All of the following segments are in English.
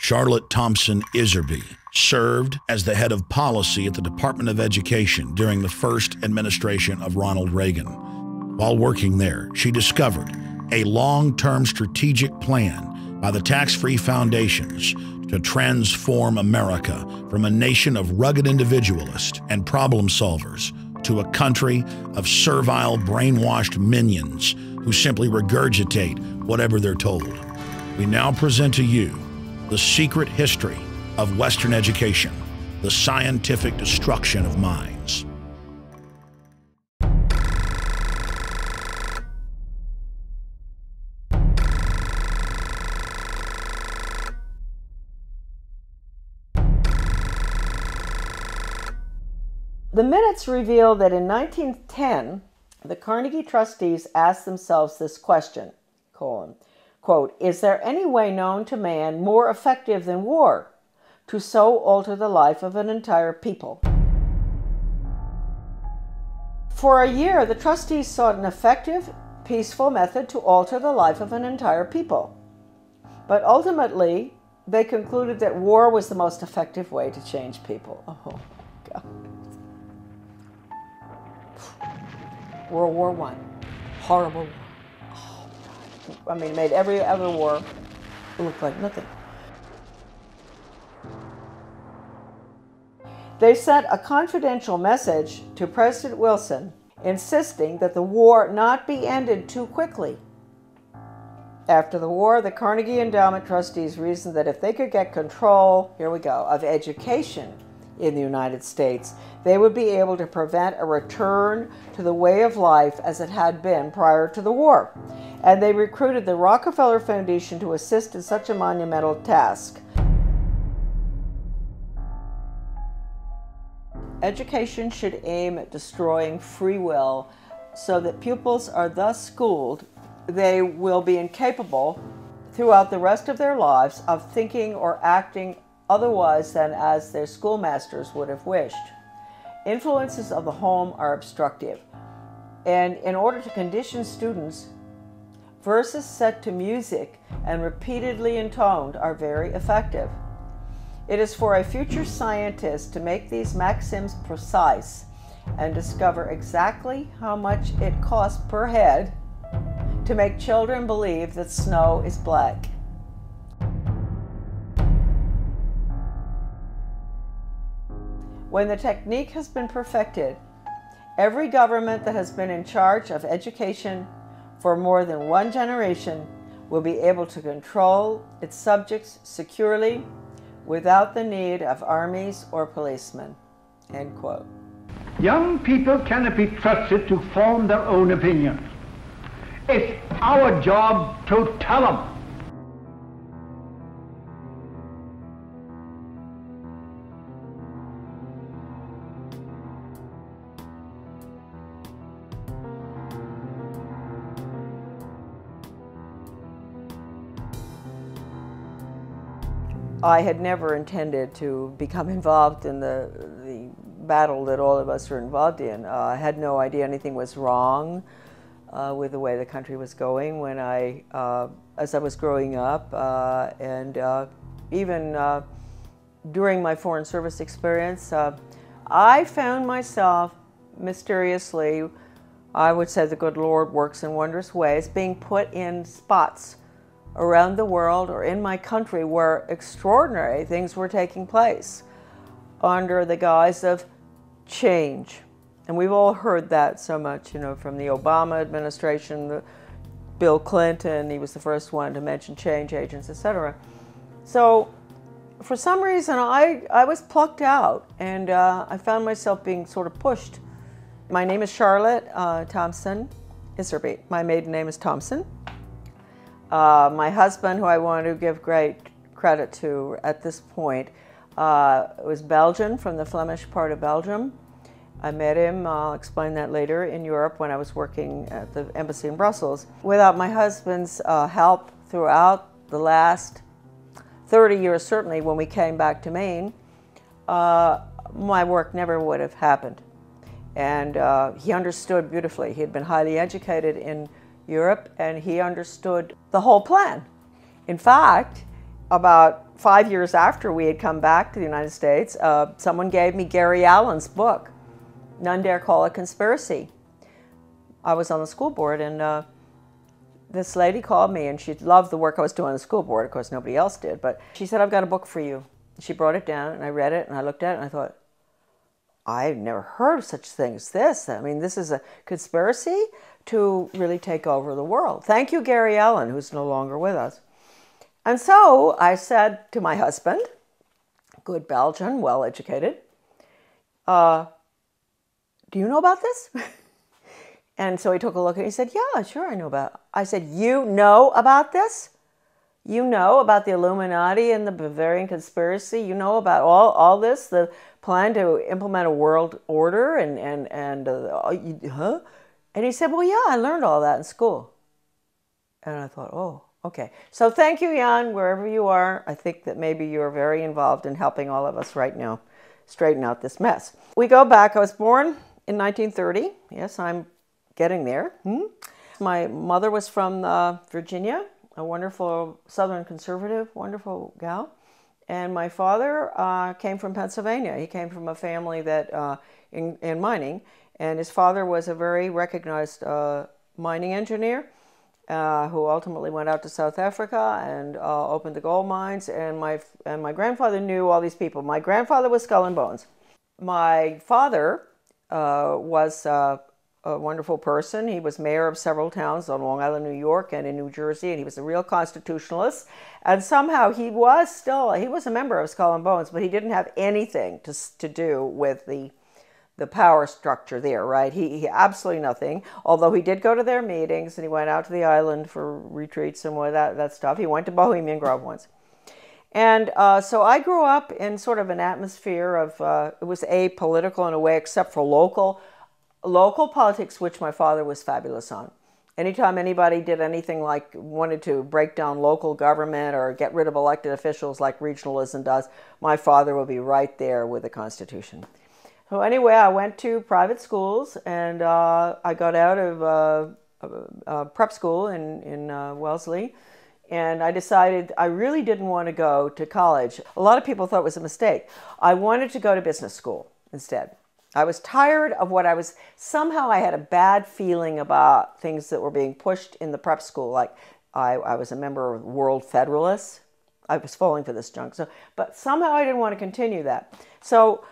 Charlotte Thompson Iserbyt served as the head of policy at the Department of Education during the first administration of Ronald Reagan. While working there, she discovered a long-term strategic plan by the tax-free foundations to transform America from a nation of rugged individualists and problem solvers to a country of servile, brainwashed minions who simply regurgitate whatever they're told. We now present to you the secret history of Western education, the scientific destruction of minds. The minutes reveal that in 1910, the Carnegie trustees asked themselves this question, quote, "Is there any way known to man more effective than war to so alter the life of an entire people?" For a year, the trustees sought an effective, peaceful method to alter the life of an entire people. But ultimately, they concluded that war was the most effective way to change people. Oh, God. World War I, horrible war. Oh, God. I mean, it made every other war look like nothing. They sent a confidential message to President Wilson insisting that the war not be ended too quickly. After the war, the Carnegie Endowment trustees reasoned that if they could get control, here we go, of education in the United States, they would be able to prevent a return to the way of life as it had been prior to the war. And they recruited the Rockefeller Foundation to assist in such a monumental task. Education should aim at destroying free will so that pupils are thus schooled they will be incapable throughout the rest of their lives of thinking or acting otherwise than as their schoolmasters would have wished. Influences of the home are obstructive, and in order to condition students, verses set to music and repeatedly intoned are very effective. It is for a future scientist to make these maxims precise and discover exactly how much it costs per head to make children believe that snow is black. When the technique has been perfected, every government that has been in charge of education for more than one generation will be able to control its subjects securely without the need of armies or policemen." End quote. Young people cannot be trusted to form their own opinions. It's our job to tell them. I had never intended to become involved in the battle that all of us are involved in. I had no idea anything was wrong with the way the country was going when as I was growing up, and even during my Foreign Service experience, I found myself mysteriously, I would say the good Lord works in wondrous ways, being put in spots around the world or in my country where extraordinary things were taking place under the guise of change. And we've all heard that so much, you know, from the Obama administration, Bill Clinton, he was the first one to mention change agents, etc. So for some reason I was plucked out, and I found myself being sort of pushed. My name is Charlotte Thompson Iserbyt. My maiden name is Thompson. My husband, who I want to give great credit to at this point, was Belgian, from the Flemish part of Belgium. I met him, I'll explain that later, in Europe when I was working at the embassy in Brussels. Without my husband's help throughout the last 30 years, certainly when we came back to Maine, my work never would have happened. And he understood beautifully. He had been highly educated in Europe, and he understood the whole plan. In fact, about 5 years after we had come back to the United States, someone gave me Gary Allen's book, None Dare Call It Conspiracy. I was on the school board, and this lady called me, and she loved the work I was doing on the school board. Of course, nobody else did, but she said, I've got a book for you. She brought it down, and I read it, and I looked at it, and I thought, I've never heard of such a thing as this. I mean, this is a conspiracy to really take over the world. Thank you, Gary Allen, who's no longer with us. And so I said to my husband, good Belgian, well-educated, do you know about this? And so he took a look and he said, yeah, sure, I know about it. I said, you know about this? You know about the Illuminati and the Bavarian conspiracy? You know about all this, the plan to implement a world order huh? And he said, well, yeah, I learned all that in school. And I thought, oh, okay. So thank you, Jan, wherever you are. I think that maybe you're very involved in helping all of us right now straighten out this mess. We go back. I was born in 1930. Yes, I'm getting there. My mother was from Virginia, a wonderful Southern conservative, wonderful gal. And my father came from Pennsylvania. He came from a family that in mining, and his father was a very recognized mining engineer who ultimately went out to South Africa and opened the gold mines. And my grandfather knew all these people. My grandfather was Skull and Bones. My father was a wonderful person. He was mayor of several towns on Long Island, New York, and in New Jersey, and he was a real constitutionalist. And somehow he was a member of Skull and Bones, but he didn't have anything to do with the power structure there, right? He absolutely nothing, although he did go to their meetings, and he went out to the island for retreats and all that stuff. He went to Bohemian Grove once. And so I grew up in sort of an atmosphere of, it was apolitical in a way, except for local politics, which my father was fabulous on. Anytime anybody did anything like wanted to break down local government or get rid of elected officials like regionalism does, my father would be right there with the Constitution. So anyway, I went to private schools, and I got out of prep school in Wellesley, and I decided I really didn't want to go to college. A lot of people thought it was a mistake. I wanted to go to business school instead. I was tired of somehow I had a bad feeling about things that were being pushed in the prep school. Like I was a member of World Federalists. I was falling for this junk. But somehow I didn't want to continue that. So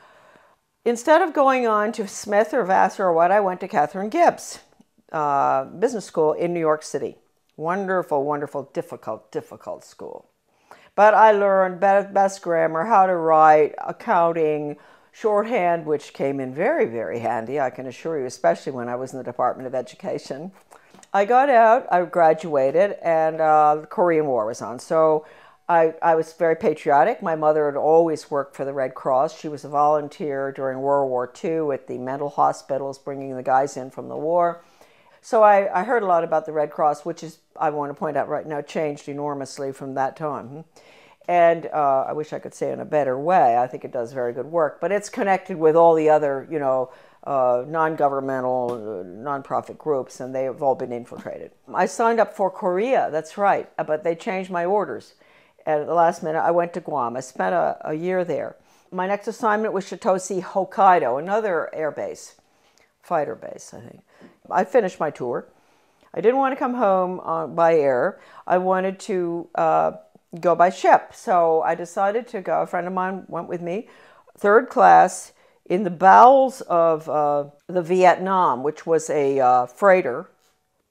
instead of going on to Smith or Vassar or what, I went to Catherine Gibbs Business School in New York City. Wonderful, wonderful, difficult school. But I learned best grammar, how to write, accounting, shorthand, which came in very, very handy, I can assure you, especially when I was in the Department of Education. I got out, I graduated, and the Korean War was on. So I was very patriotic. My mother had always worked for the Red Cross. She was a volunteer during World War II at the mental hospitals, bringing the guys in from the war. So I heard a lot about the Red Cross, which is, I want to point out right now, changed enormously from that time. And I wish I could say in a better way. I think it does very good work. But it's connected with all the other, non-governmental, non-profit groups, and they have all been infiltrated. I signed up for Korea, that's right, but they changed my orders. And at the last minute, I went to Guam. I spent a year there. My next assignment was Chitose, Hokkaido, another air base, fighter base, I think. I finished my tour. I didn't want to come home by air. I wanted to go by ship. So I decided to go. A friend of mine went with me, third class, in the bowels of the Vietnam, which was a freighter.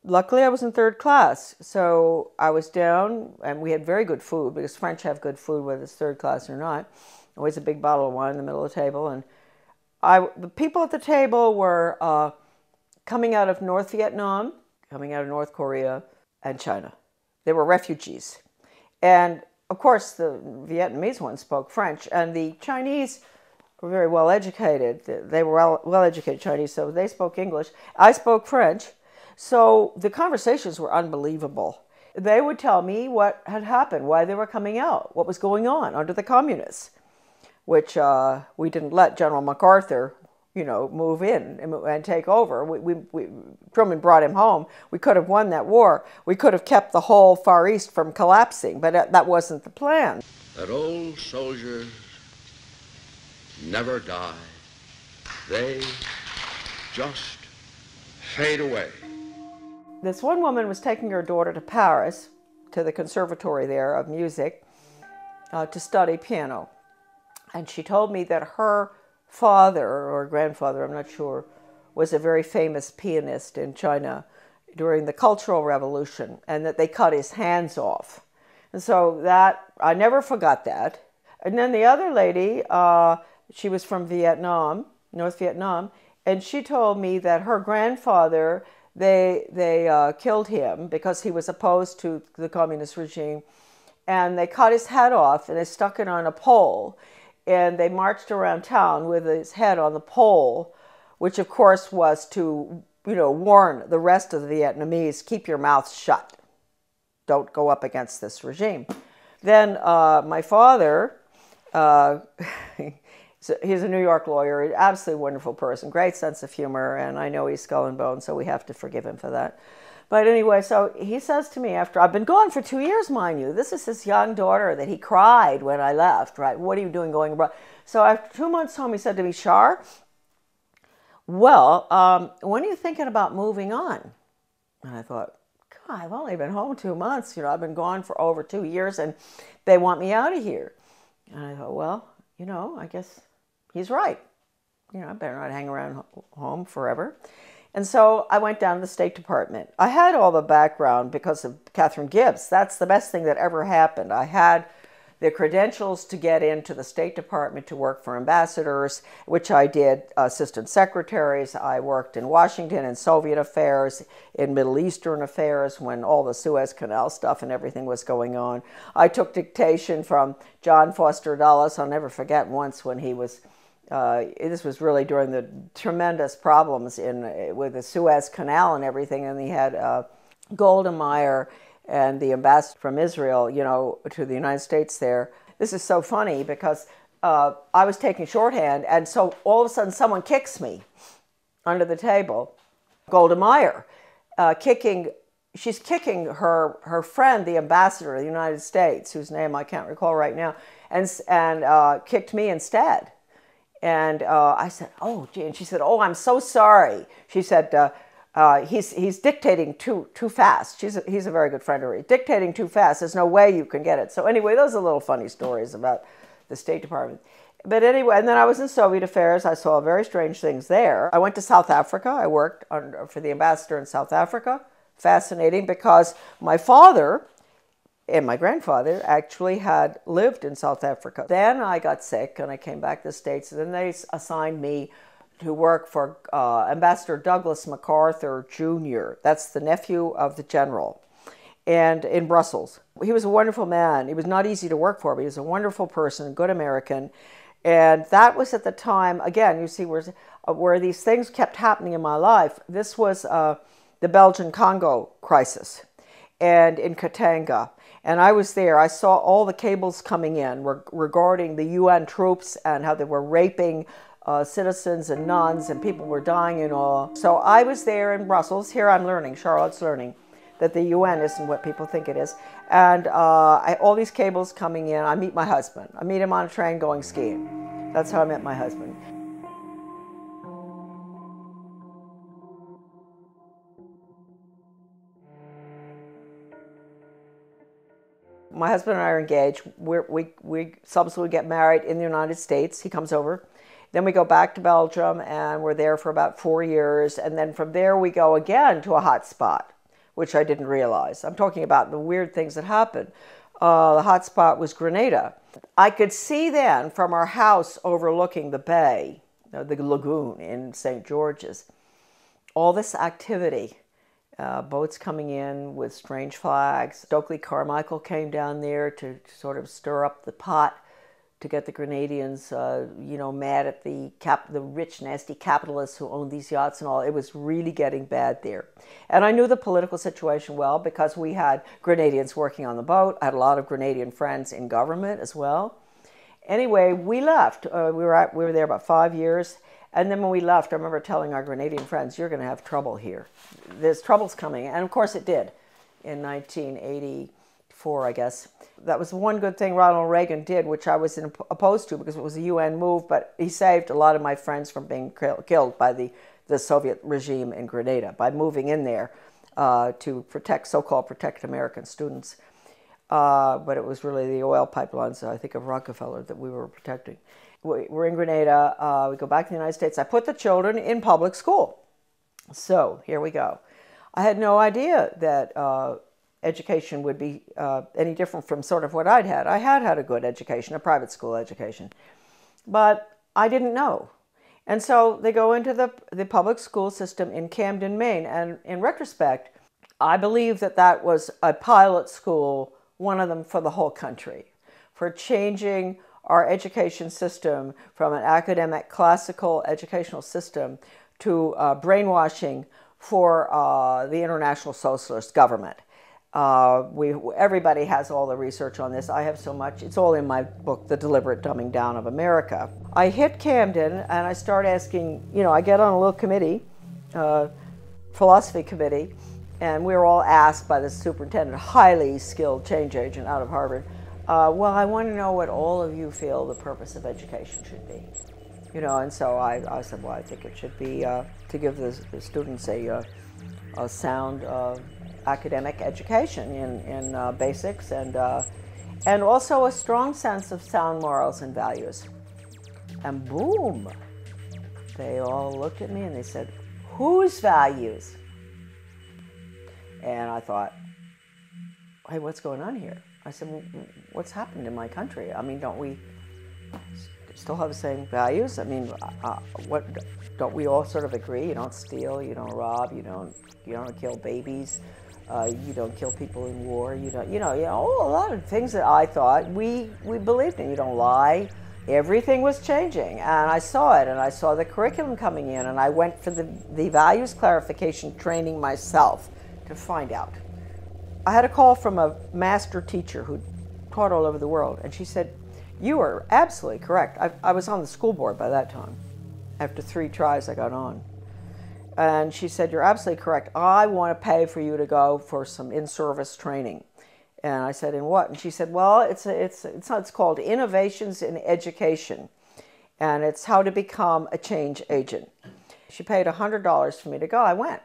Luckily, I was in third class. So I was down, and we had very good food, because French have good food, whether it's third class or not. Always a big bottle of wine in the middle of the table. And the people at the table were coming out of North Vietnam, coming out of North Korea, and China. They were refugees. And, of course, the Vietnamese ones spoke French, and the Chinese were very well educated. They were well educated Chinese, so they spoke English. I spoke French, so the conversations were unbelievable. They would tell me what had happened, why they were coming out, what was going on under the communists, which we didn't let General MacArthur, you know, move in and take over. Truman brought him home. We could have won that war. We could have kept the whole Far East from collapsing, but that wasn't the plan. That old soldiers never die. They just fade away. This one woman was taking her daughter to Paris, to the conservatory there of music, to study piano. And she told me that her father or grandfather, I'm not sure, was a very famous pianist in China during the Cultural Revolution, and that they cut his hands off. And so that, I never forgot that. And then the other lady, she was from Vietnam, North Vietnam, and she told me that her grandfather, they killed him because he was opposed to the communist regime, and they cut his head off and they stuck it on a pole, and they marched around town with his head on the pole, which of course was to, you know, warn the rest of the Vietnamese, keep your mouth shut. Don't go up against this regime. Then my father, he's a New York lawyer, absolutely wonderful person, great sense of humor, and I know he's skull and bone, so we have to forgive him for that. But anyway, so he says to me after, I've been gone for 2 years, mind you. This is his young daughter that he cried when I left, right? What are you doing going abroad? So after 2 months home, he said to me, Shar, well, when are you thinking about moving on? And I thought, God, I've only been home 2 months. You know, I've been gone for over 2 years, and they want me out of here. And I thought, well, you know, I guess he's right. You know, I better not hang around home forever. And so I went down to the State Department. I had all the background because of Catherine Gibbs. That's the best thing that ever happened. I had the credentials to get into the State Department to work for ambassadors, which I did, assistant secretaries. I worked in Washington in Soviet affairs, in Middle Eastern affairs when all the Suez Canal stuff and everything was going on. I took dictation from John Foster Dulles. I'll never forget once when he was this was really during the tremendous problems with the Suez Canal and everything, and he had Golda Meir and the ambassador from Israel, you know, to the United States there. This is so funny because I was taking shorthand, and so all of a sudden someone kicks me under the table. Golda Meir, she's kicking her friend, the ambassador of the United States, whose name I can't recall right now, and kicked me instead. And I said, oh, gee. And she said, oh, I'm so sorry. She said, he's dictating too fast. He's a very good friend of hers. Dictating too fast. There's no way you can get it. So anyway, those are little funny stories about the State Department. But anyway, and then I was in Soviet affairs. I saw very strange things there. I went to South Africa. I worked for the ambassador in South Africa. Fascinating, because my father and my grandfather actually had lived in South Africa. Then I got sick and I came back to the States, and then they assigned me to work for Ambassador Douglas MacArthur Jr. That's the nephew of the general, and in Brussels. He was a wonderful man. He was not easy to work for, but he was a wonderful person, a good American. And that was at the time, again, you see where these things kept happening in my life. This was the Belgian-Congo crisis, and in Katanga. And I was there. I saw all the cables coming in regarding the UN troops and how they were raping citizens and nuns, and people were dying and all. So I was there in Brussels. Here I'm learning, Charlotte's learning, that the UN isn't what people think it is. And all these cables coming in. I meet my husband. I meet him on a train going skiing. That's how I met my husband. My husband and I are engaged. We subsequently get married in the United States. He comes over. Then we go back to Belgium, and we're there for about 4 years. And then from there, we go again to a hot spot, which I didn't realize. I'm talking about the weird things that happened. The hot spot was Grenada. I could see then from our house overlooking the bay, the lagoon in St. George's, all this activity. Boats coming in with strange flags. Stokely Carmichael came down there to sort of stir up the pot to get the Grenadians, you know, mad at the rich, nasty capitalists who owned these yachts and all. It was really getting bad there. And I knew the political situation well because we had Grenadians working on the boat. I had a lot of Grenadian friends in government as well. Anyway, we left. We were there about 5 years. And then when we left, I remember telling our Grenadian friends, you're going to have trouble here. There's troubles coming. And of course it did in 1984, I guess. That was one good thing Ronald Reagan did, which I was opposed to because it was a UN move, but he saved a lot of my friends from being killed by the Soviet regime in Grenada by moving in there to protect, so-called protect American students. But it was really the oil pipelines, I think, of Rockefeller that we were protecting. We're in Grenada. We go back to the United States. I put the children in public school. So here we go. I had no idea that education would be any different from sort of what I'd had. I had had a good education, a private school education, but I didn't know. And so they go into the public school system in Camden, Maine. And in retrospect, I believe that that was a pilot school, one of them for the whole country, for changing our education system from an academic, classical educational system to brainwashing for the international socialist government. Everybody has all the research on this. I have so much. It's all in my book, The Deliberate Dumbing Down of America. I hit Camden and I start asking, I get on a little committee, philosophy committee, and we were all asked by the superintendent, highly skilled change agent out of Harvard, well, I want to know what all of you feel the purpose of education should be. And so I said, well, I think it should be to give the students a sound academic education in basics and also a strong sense of sound morals and values. And boom, they all looked at me and they said, whose values? And I thought, hey, what's going on here? I said, well, what's happened in my country? I mean, don't we still have the same values? I mean, what don't we all sort of agree? You don't steal, you don't rob, you don't kill babies, you don't kill people in war, you don't, a lot of things that I thought we believed in. You don't lie. Everything was changing, and I saw it, and I saw the curriculum coming in, and I went for the values clarification training myself to find out. I had a call from a master teacher who taught all over the world, and she said, you are absolutely correct. I was on the school board by that time. After 3 tries, I got on. And she said, you're absolutely correct. I want to pay for you to go for some in-service training. And I said, in what? And she said, well, it's called Innovations in Education, and it's how to become a change agent. She paid $100 for me to go. I went.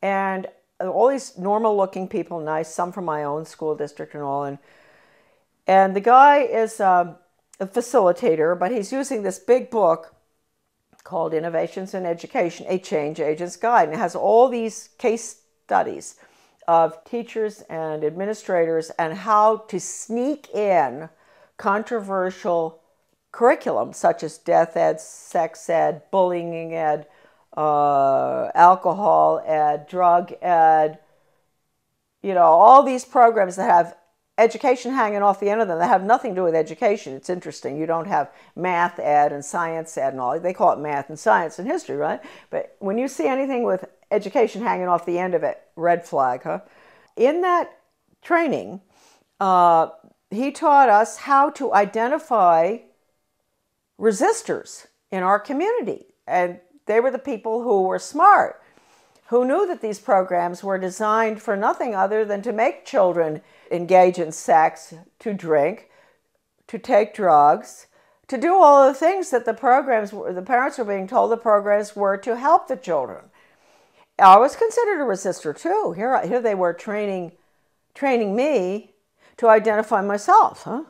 And all these normal-looking people, nice, some from my own school district and all, and the guy is a facilitator, but he's using this big book called Innovations in Education, a Change Agent's Guide, and it has all these case studies of teachers and administrators and how to sneak in controversial curriculum such as death ed, sex ed, bullying ed, alcohol ed, drug ed, all these programs that have education hanging off the end of them that have nothing to do with education. It's interesting. You don't have math ed and science ed and all. They call it math and science and history, right? But when you see anything with education hanging off the end of it, red flag, huh? In that training, he taught us how to identify resistors in our community. And they were the people who were smart, who knew that these programs were designed for nothing other than to make children engage in sex, to drink, to take drugs, to do all the things that the parents were being told the programs were to help the children. I was considered a resistor too. Here they were training me to identify myself, huh?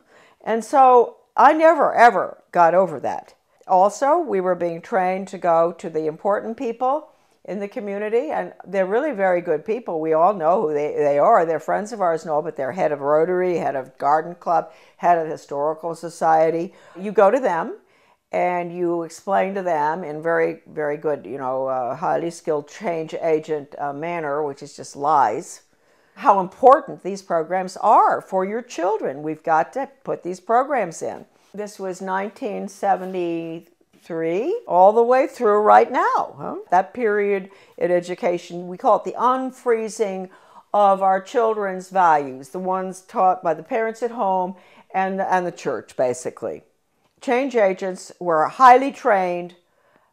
And so I never, ever got over that. Also, we were being trained to go to the important people in the community, and they're really very good people. We all know who they are. They're friends of ours and all, but they're head of Rotary, head of Garden Club, head of Historical Society. You go to them and you explain to them in very, very good, highly skilled change agent manner, which is just lies, how important these programs are for your children. We've got to put these programs in. This was 1973, all the way through right now. Huh? That period in education, we call it the unfreezing of our children's values, the ones taught by the parents at home and the church, basically. Change agents were highly trained,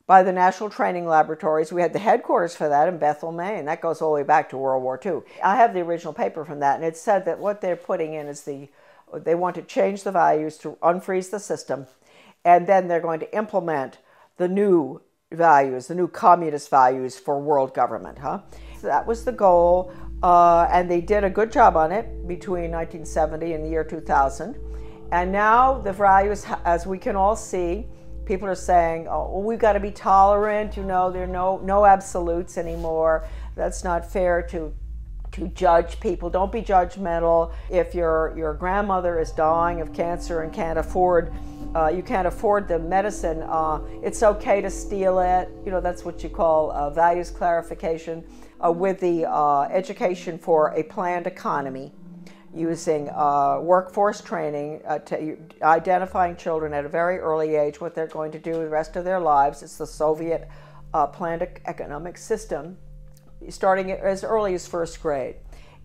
by the National Training Laboratories. We had the headquarters for that in Bethel, Maine. That goes all the way back to World War II. I have the original paper from that, and it said that what they're putting in is they want to change the values to unfreeze the system, and then they're going to implement the new values, the new communist values for world government. So that was the goal, and they did a good job on it between 1970 and the year 2000. And now the values, as we can all see, people are saying, oh, well, we've got to be tolerant, there are no absolutes anymore. That's not fair to judge people. Don't be judgmental. If your grandmother is dying of cancer and you can't afford the medicine, it's okay to steal it. That's what you call values clarification. With the education for a planned economy, using workforce training, identifying children at a very early age, what they're going to do the rest of their lives. It's the Soviet planned economic system, starting as early as first grade.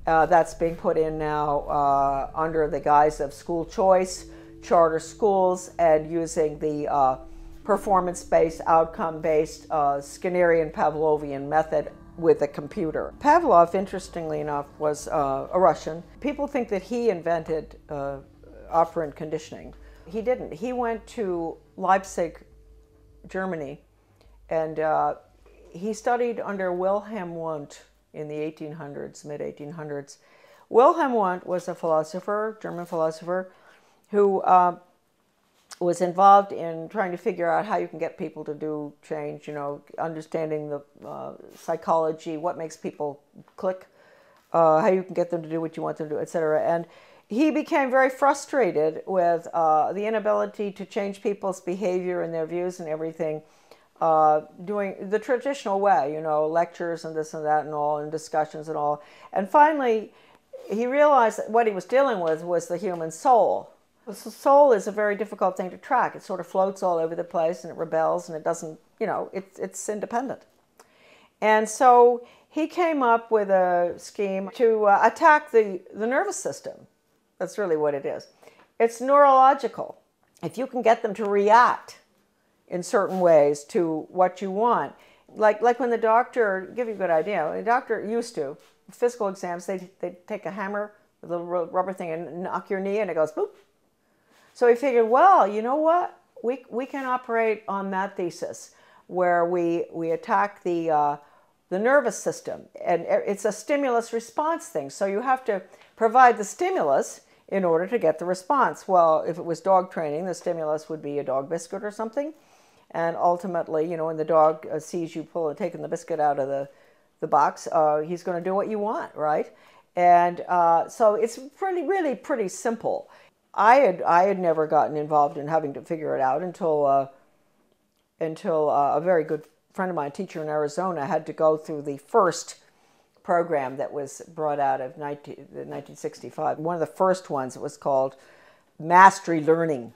That's being put in now under the guise of school choice, charter schools, and using the performance-based, outcome-based Skinnerian Pavlovian method with a computer. Pavlov, interestingly enough, was a Russian. People think that he invented operant conditioning. He didn't. He went to Leipzig, Germany, and he studied under Wilhelm Wundt in the 1800s, mid-1800s. Wilhelm Wundt was a philosopher, German philosopher, who was involved in trying to figure out how you can get people to do change, understanding the psychology, what makes people click, how you can get them to do what you want them to do, etc. And he became very frustrated with the inability to change people's behavior and their views and everything, doing the traditional way, lectures and this and that and all, and discussions and all. And finally, he realized that what he was dealing with was the human soul. The soul is a very difficult thing to track. It sort of floats all over the place, and it rebels, and it doesn't, it's independent. And so he came up with a scheme to attack the nervous system. That's really what it is. It's neurological. If you can get them to react in certain ways to what you want, like when the doctor, give you a good idea, the doctor used to, physical exams, they'd take a hammer, a little rubber thing, and knock your knee, and it goes boop. So he figured, well, you know what? We can operate on that thesis where we attack the nervous system. And it's a stimulus response thing. So you have to provide the stimulus in order to get the response. Well, if it was dog training, the stimulus would be a dog biscuit or something. And ultimately, when the dog sees you taking the biscuit out of the box, he's going to do what you want, right? And so it's really pretty simple. I had never gotten involved in having to figure it out until a very good friend of mine, a teacher in Arizona, had to go through the first program that was brought out of 1965. One of the first ones, it was called Mastery Learning.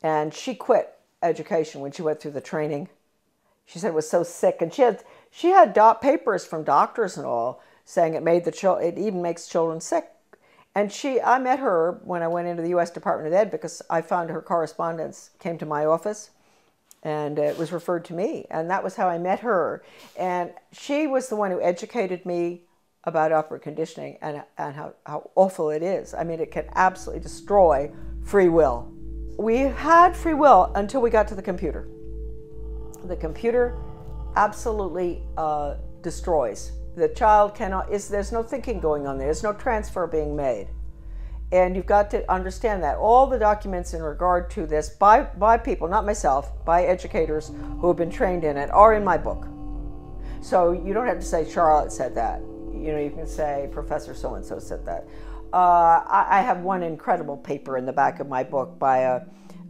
And she quit education when she went through the training. She said it was so sick, and she had papers from doctors and all saying it even makes children sick. And I met her when I went into the U.S. Department of Ed, because I found her correspondence came to my office, and it was referred to me. And that was how I met her. And she was the one who educated me about operant conditioning and how awful it is. I mean, it can absolutely destroy free will. We had free will until we got to the computer. The computer absolutely destroys. The child there's no thinking going on there. There's no transfer being made. And you've got to understand that. All the documents in regard to this by people, not myself, by educators who have been trained in it, are in my book. So you don't have to say Charlotte said that. You can say Professor so-and-so said that. I have one incredible paper in the back of my book by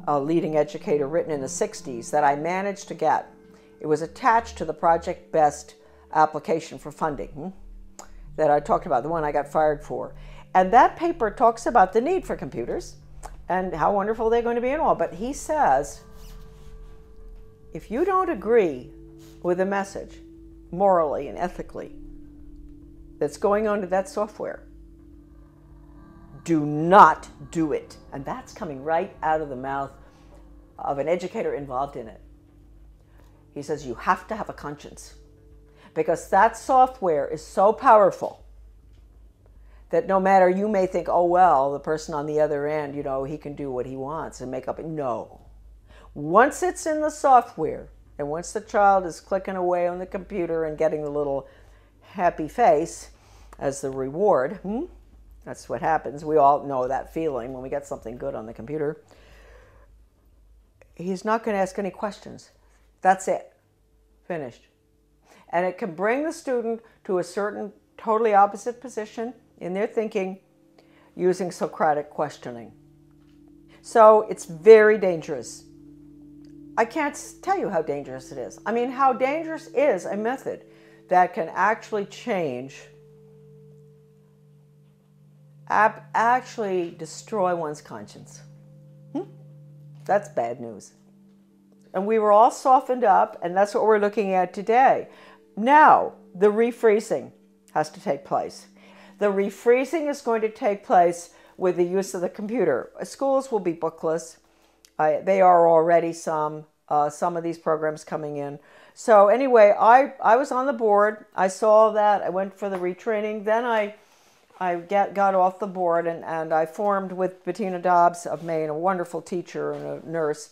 a leading educator written in the 60s that I managed to get. It was attached to the Project Best application for funding that I talked about, the one I got fired for. And that paper talks about the need for computers and how wonderful they're going to be and all. But he says, if you don't agree with the message morally and ethically that's going on to that software, do not do it. And that's coming right out of the mouth of an educator involved in it. He says, you have to have a conscience, because that software is so powerful that no matter, you may think, oh, well, the person on the other end, you know, he can do what he wants and make up. No. Once it's in the software, and once the child is clicking away on the computer and getting the little happy face as the reward, that's what happens. We all know that feeling when we get something good on the computer. He's not going to ask any questions. That's it. Finished. And it can bring the student to a certain totally opposite position in their thinking using Socratic questioning. So it's very dangerous. I can't tell you how dangerous it is. I mean, how dangerous is a method that can actually change, actually destroy one's conscience. That's bad news. And we were all softened up, and that's what we're looking at today. Now, the refreezing has to take place. The refreezing is going to take place with the use of the computer. Schools will be bookless. They are already some of these programs coming in. So anyway, I was on the board. I saw that. I went for the retraining. Then I got off the board, and I formed with Bettina Dobbs of Maine, a wonderful teacher and a nurse.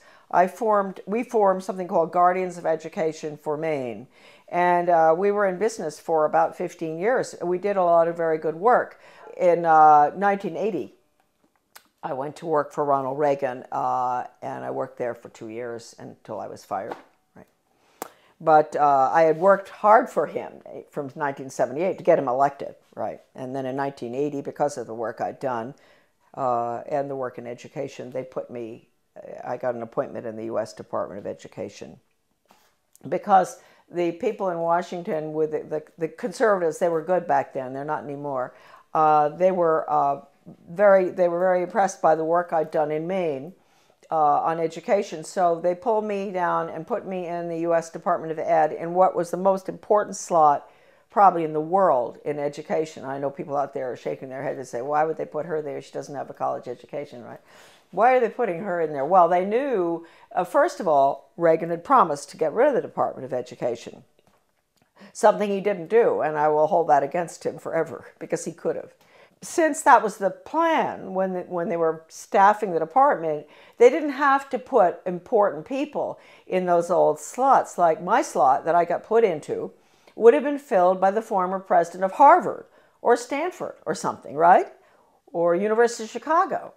We formed something called Guardians of Education for Maine. And we were in business for about 15 years. We did a lot of very good work. In 1980, I went to work for Ronald Reagan, and I worked there for 2 years until I was fired. Right. But I had worked hard for him from 1978 to get him elected. Right. And then in 1980, because of the work I'd done and the work in education, I got an appointment in the U.S. Department of Education. Because the people in Washington, with the conservatives, they were good back then. They're not anymore. They were very impressed by the work I'd done in Maine on education. So they pulled me down and put me in the U.S. Department of Ed in what was the most important slot probably in the world in education. I know people out there are shaking their head and say, why would they put her there? She doesn't have a college education, right? Why are they putting her in there? Well, they knew, first of all, Reagan had promised to get rid of the Department of Education, something he didn't do, and I will hold that against him forever, because he could have. Since that was the plan, when they were staffing the department, they didn't have to put important people in those old slots. Like my slot that I got put into would have been filled by the former president of Harvard or Stanford or something, right? Or University of Chicago.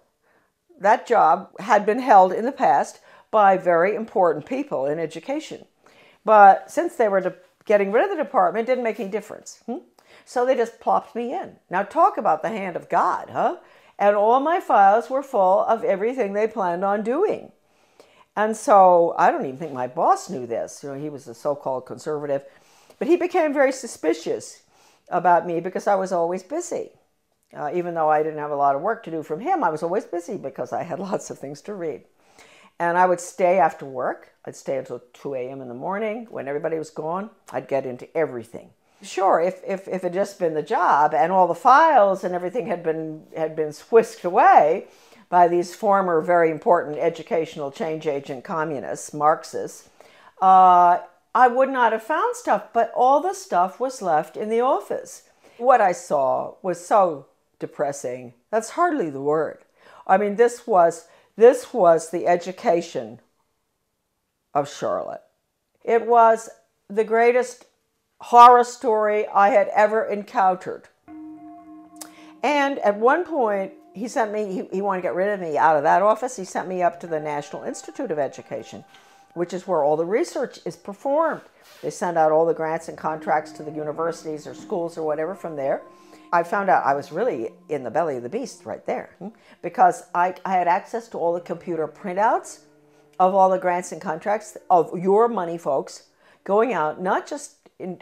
That job had been held in the past by very important people in education. But since they were getting rid of the department, it didn't make any difference. So they just plopped me in. Now talk about the hand of God, huh? And all my files were full of everything they planned on doing. And so I don't even think my boss knew this. You know, he was a so-called conservative. But he became very suspicious about me because I was always busy. Even though I didn't have a lot of work to do from him, I was always busy because I had lots of things to read. And I would stay after work. I'd stay until 2 a.m. in the morning. When everybody was gone, I'd get into everything. Sure, if it had just been the job and all the files and everything had been whisked away by these former very important educational change agent communists, Marxists, I would not have found stuff, but all the stuff was left in the office. What I saw was so depressing. That's hardly the word. I mean, this was the education of Charlotte. It was the greatest horror story I had ever encountered. And at one point, he sent me, he wanted to get rid of me out of that office. He sent me up to the National Institute of Education, which is where all the research is performed. They send out all the grants and contracts to the universities or schools or whatever from there. I found out I was really in the belly of the beast right there, because I had access to all the computer printouts of all the grants and contracts of your money folks going out, not just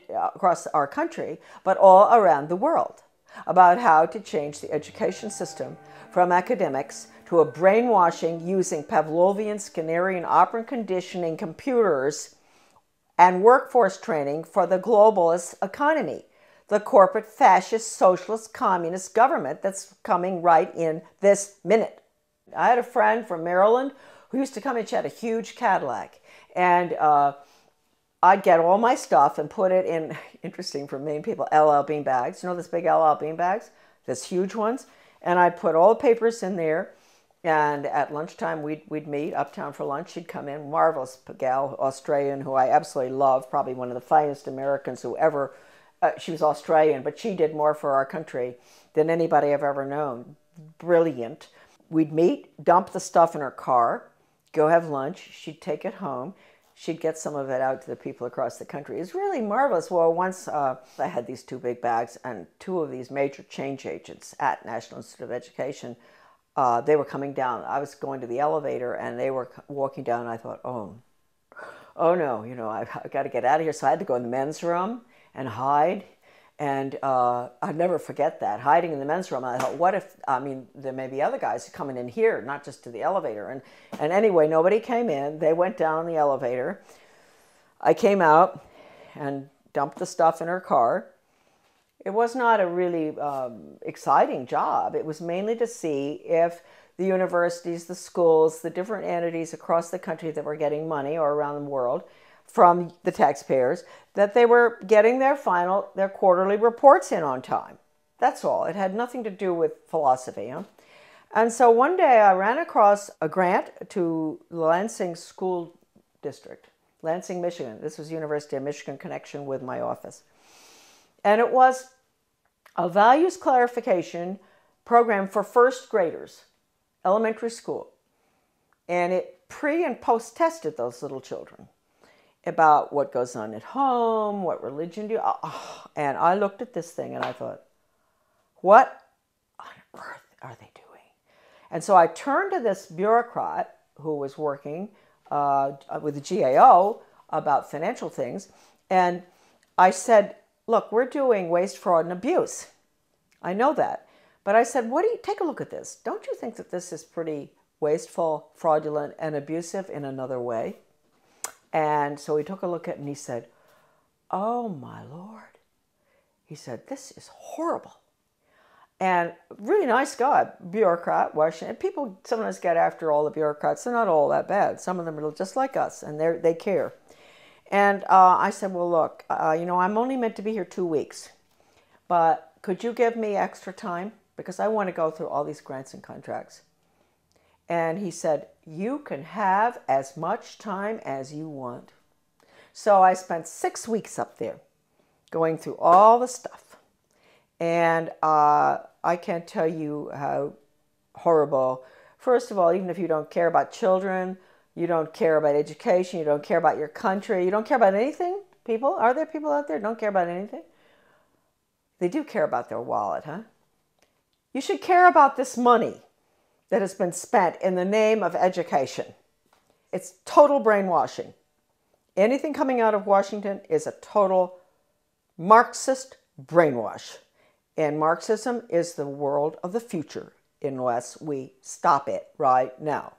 across our country, but all around the world, about how to change the education system from academics to a brainwashing using Pavlovian, Skinnerian, operant conditioning computers and workforce training for the globalist economy, the corporate fascist, socialist, communist government that's coming right in this minute. I had a friend from Maryland who used to come in. She had a huge Cadillac, and I'd get all my stuff and put it in, interesting for Maine people, LL bean bags. You know this big LL bean bags? This huge ones? And I'd put all the papers in there. And at lunchtime, we'd meet uptown for lunch. She'd come in, marvelous gal, Australian, who I absolutely love, probably one of the finest Americans who ever, she was Australian, but she did more for our country than anybody I've ever known. Brilliant. We'd meet, dump the stuff in her car, go have lunch. She'd take it home. She'd get some of it out to the people across the country. It was really marvelous. Well, once I had these 2 big bags, and 2 of these major change agents at National Institute of Education, they were coming down. I was going to the elevator, and they were walking down, and I thought, oh no, you know, I've got to get out of here. So I had to go in the men's room and hide. And I'd never forget that, hiding in the men's room. I thought, what if, I mean, there may be other guys coming in here, not just to the elevator. And anyway, nobody came in. They went down on the elevator. I came out and dumped the stuff in her car. It was not a really exciting job. It was mainly to see if the universities, the schools, the different entities across the country that were getting money, or around the world, from the taxpayers, that they were getting their quarterly reports in on time. That's all. It had nothing to do with philosophy. Huh? And so one day I ran across a grant to Lansing School District, Lansing, Michigan. This was University of Michigan connection with my office. And it was a values clarification program for first graders, elementary school. And it pre- and post-tested those little children about what goes on at home, what religion do you... And I looked at this thing and I thought, what on earth are they doing? And so I turned to this bureaucrat who was working with the GAO about financial things, and I said, look, we're doing waste, fraud, and abuse. I know that. But I said, take a look at this. Don't you think that this is pretty wasteful, fraudulent, and abusive in another way? And so he took a look at it and he said, oh my Lord. He said, this is horrible. And really nice guy, bureaucrat, Washington. People sometimes get after all the bureaucrats. They're not all that bad. Some of them are just like us, and they care. And I said, well, look, you know, I'm only meant to be here 2 weeks, but could you give me extra time? Because I want to go through all these grants and contracts. And he said, you can have as much time as you want. So I spent 6 weeks up there going through all the stuff. And I can't tell you how horrible. First of all, even if you don't care about children, you don't care about education, you don't care about your country, you don't care about anything, people? Are there people out there who don't care about anything? They do care about their wallet, huh? You should care about this money that has been spent in the name of education. It's total brainwashing. Anything coming out of Washington is a total Marxist brainwash. And Marxism is the world of the future unless we stop it right now.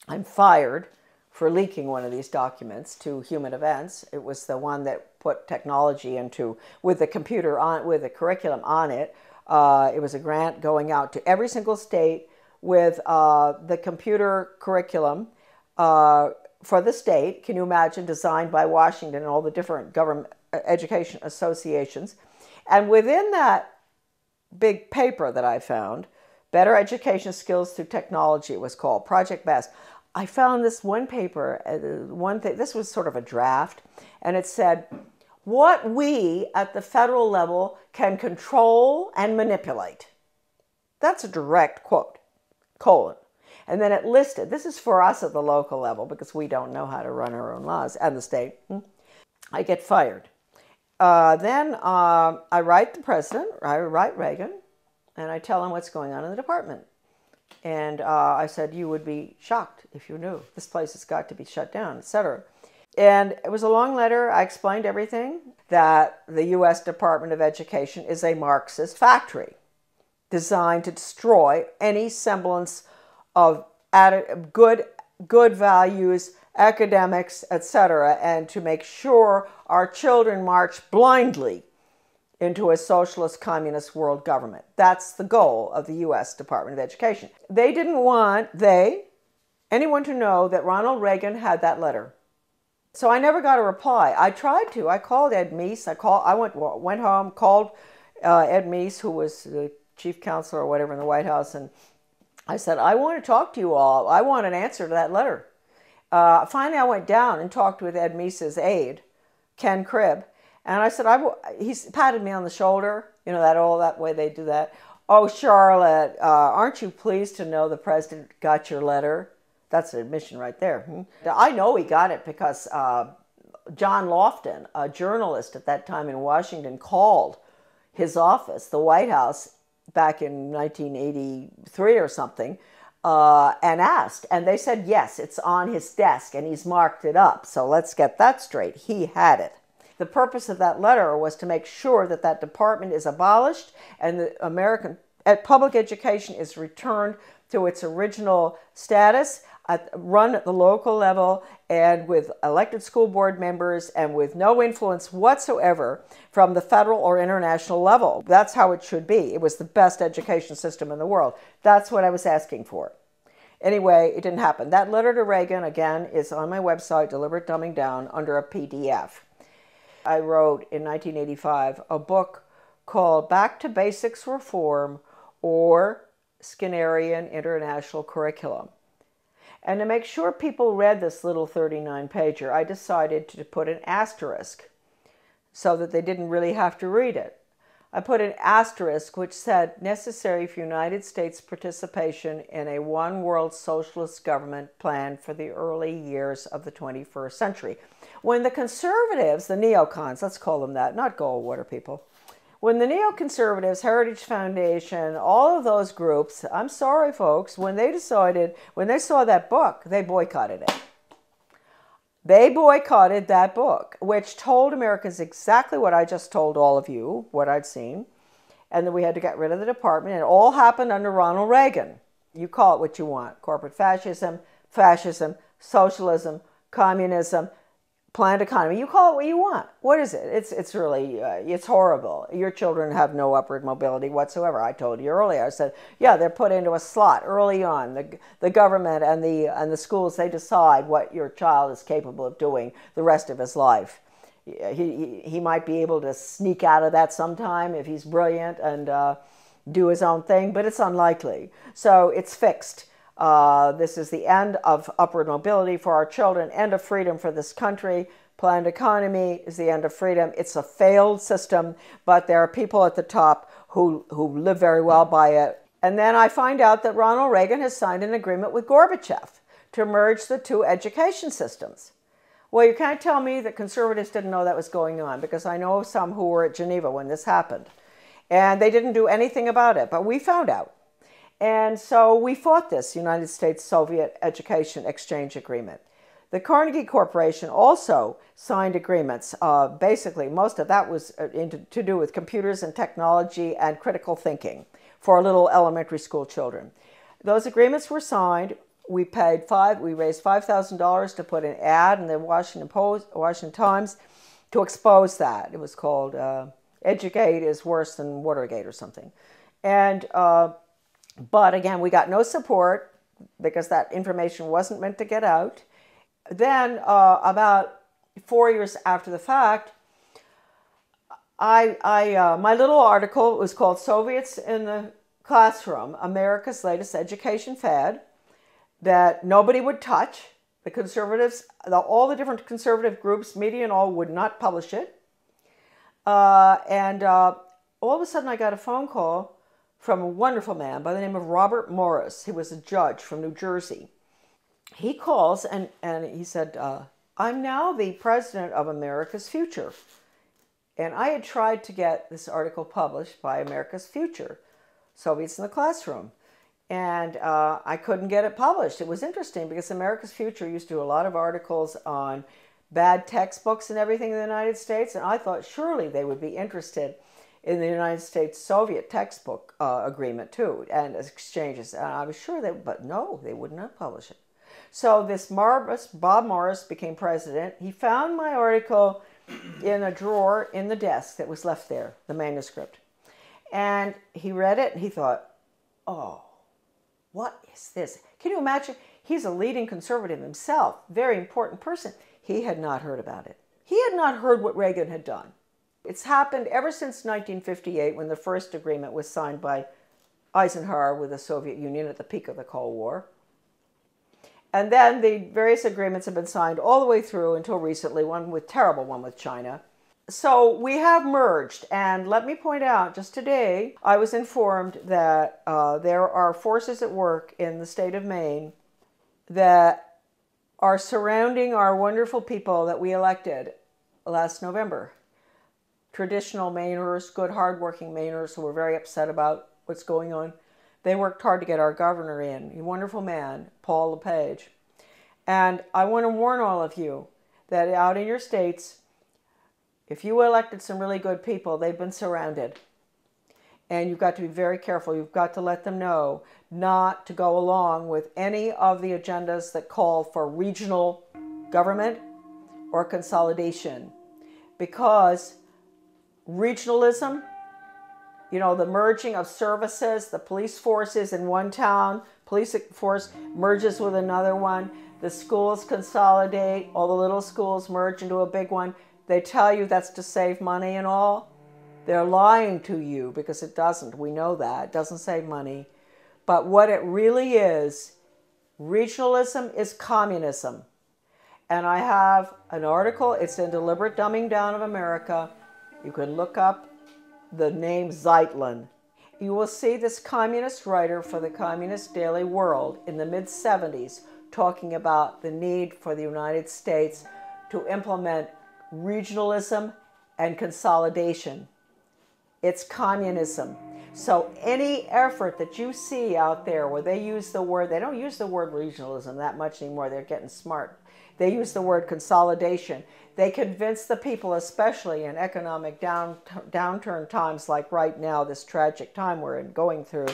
I'm fired for leaking one of these documents to Human Events. It was the one that put technology into, with the computer on, with the curriculum on it. It was a grant going out to every single state with the computer curriculum for the state. Can you imagine? Designed by Washington and all the different government education associations. And within that big paper that I found, Better Education Skills Through Technology, it was called, Project BEST. I found this one paper, this was sort of a draft, and it said, what we at the federal level can control and manipulate. That's a direct quote, colon. And then it listed, this is for us at the local level because we don't know how to run our own laws, and the state. I get fired. Then I write the president, I write Reagan, and I tell him what's going on in the department. And I said, you would be shocked if you knew. This place has got to be shut down, etc. And it was a long letter. I explained everything, that the U.S. Department of Education is a Marxist factory designed to destroy any semblance of good values, academics, etc., and to make sure our children march blindly into a socialist communist world government. That's the goal of the U.S. Department of Education. They didn't want anyone to know that Ronald Reagan had that letter. So I never got a reply. I tried to. I called Ed Meese. I went home, called Ed Meese, who was the chief counselor or whatever in the White House, and I said, I want to talk to you all. I want an answer to that letter. Finally, I went down and talked with Ed Meese's aide, Ken Cribb, and I said, he patted me on the shoulder, you know, that way they do that. Oh, Charlotte, aren't you pleased to know the president got your letter? That's an admission right there. I know he got it because John Lofton, a journalist at that time in Washington, called his office, the White House, back in 1983 or something, and asked. And they said, yes, it's on his desk, and he's marked it up. So let's get that straight. He had it. The purpose of that letter was to make sure that that department is abolished and the American public education is returned to its original status, run at the local level and with elected school board members and with no influence whatsoever from the federal or international level. That's how it should be. It was the best education system in the world. That's what I was asking for. Anyway, it didn't happen. That letter to Reagan, again, is on my website, Deliberate Dumbing Down, under a PDF. I wrote in 1985 a book called Back to Basics Reform or Skinnerian International Curriculum. And to make sure people read this little 39-pager, I decided to put an asterisk so that they didn't really have to read it. I put an asterisk which said, necessary for United States participation in a one-world socialist government plan for the early years of the 21st century. When the conservatives, the neocons, let's call them that, not Goldwater people, when the neoconservatives, Heritage Foundation, all of those groups, I'm sorry folks, when they saw that book, they boycotted it. They boycotted that book, which told Americans exactly what I just told all of you, what I'd seen, and that we had to get rid of the department. And it all happened under Ronald Reagan. You call it what you want. Corporate fascism, socialism, communism, planned economy. You call it what you want. What is it? It's really, it's horrible. Your children have no upward mobility whatsoever. I told you earlier. I said, yeah, they're put into a slot early on. The government and the schools, they decide what your child is capable of doing the rest of his life. He might be able to sneak out of that sometime if he's brilliant and do his own thing, but it's unlikely. So it's fixed. This is the end of upward mobility for our children, end of freedom for this country. Planned economy is the end of freedom. It's a failed system, but there are people at the top who live very well by it. And then I find out that Ronald Reagan has signed an agreement with Gorbachev to merge the two education systems. Well, you can't tell me that conservatives didn't know that was going on, because I know some who were at Geneva when this happened. And they didn't do anything about it, but we found out. And so we fought this United States-Soviet Education Exchange Agreement. The Carnegie Corporation also signed agreements. Basically, most of that was to do with computers and technology and critical thinking for little elementary school children. Those agreements were signed. We raised $5,000 to put an ad in the Washington Times to expose that. It was called Educate is Worse Than Watergate or something. And but again, we got no support because that information wasn't meant to get out. Then about 4 years after the fact, my little article was called Soviets in the Classroom, America's Latest Education Fad, that nobody would touch. The conservatives, all the different conservative groups, media and all, would not publish it. All of a sudden I got a phone call from a wonderful man by the name of Robert Morris. He was a judge from New Jersey. He calls and he said, I'm now the president of America's Future. And I had tried to get this article published by America's Future, Soviets in the Classroom. And I couldn't get it published. It was interesting because America's Future used to do a lot of articles on bad textbooks and everything in the United States. And I thought surely they would be interested in the United States-Soviet textbook agreement too, and exchanges. And I was sure but no, they would not publish it. So this marvelous Bob Morris became president. He found my article in a drawer in the desk that was left there, the manuscript. And he read it and he thought, oh, what is this? Can you imagine? He's a leading conservative himself, very important person. He had not heard about it. He had not heard what Reagan had done. It's happened ever since 1958, when the first agreement was signed by Eisenhower with the Soviet Union at the peak of the Cold War. And then the various agreements have been signed all the way through until recently, one with China. So we have merged, and let me point out, just today, I was informed that there are forces at work in the state of Maine that are surrounding our wonderful people that we elected last November. Traditional Mainers, good, hardworking Mainers who were very upset about what's going on. They worked hard to get our governor in, a wonderful man, Paul LePage. And I want to warn all of you that out in your states, if you elected some really good people, they've been surrounded. And you've got to be very careful. You've got to let them know not to go along with any of the agendas that call for regional government or consolidation. Because regionalism, you know, the merging of services, the police forces in one town, police force merges with another one, the schools consolidate, all the little schools merge into a big one. They tell you that's to save money and all. They're lying to you because it doesn't. We know that. It doesn't save money. But what it really is, regionalism is communism. And I have an article, it's in Deliberate Dumbing Down of America. You can look up the name Zeitlin. You will see this communist writer for the Communist Daily World in the mid-70s talking about the need for the United States to implement regionalism and consolidation. It's communism. So any effort that you see out there where they use the word, they don't use the word regionalism that much anymore, they're getting smart. They use the word consolidation. They convince the people, especially in economic downturn times like right now, this tragic time we're going through,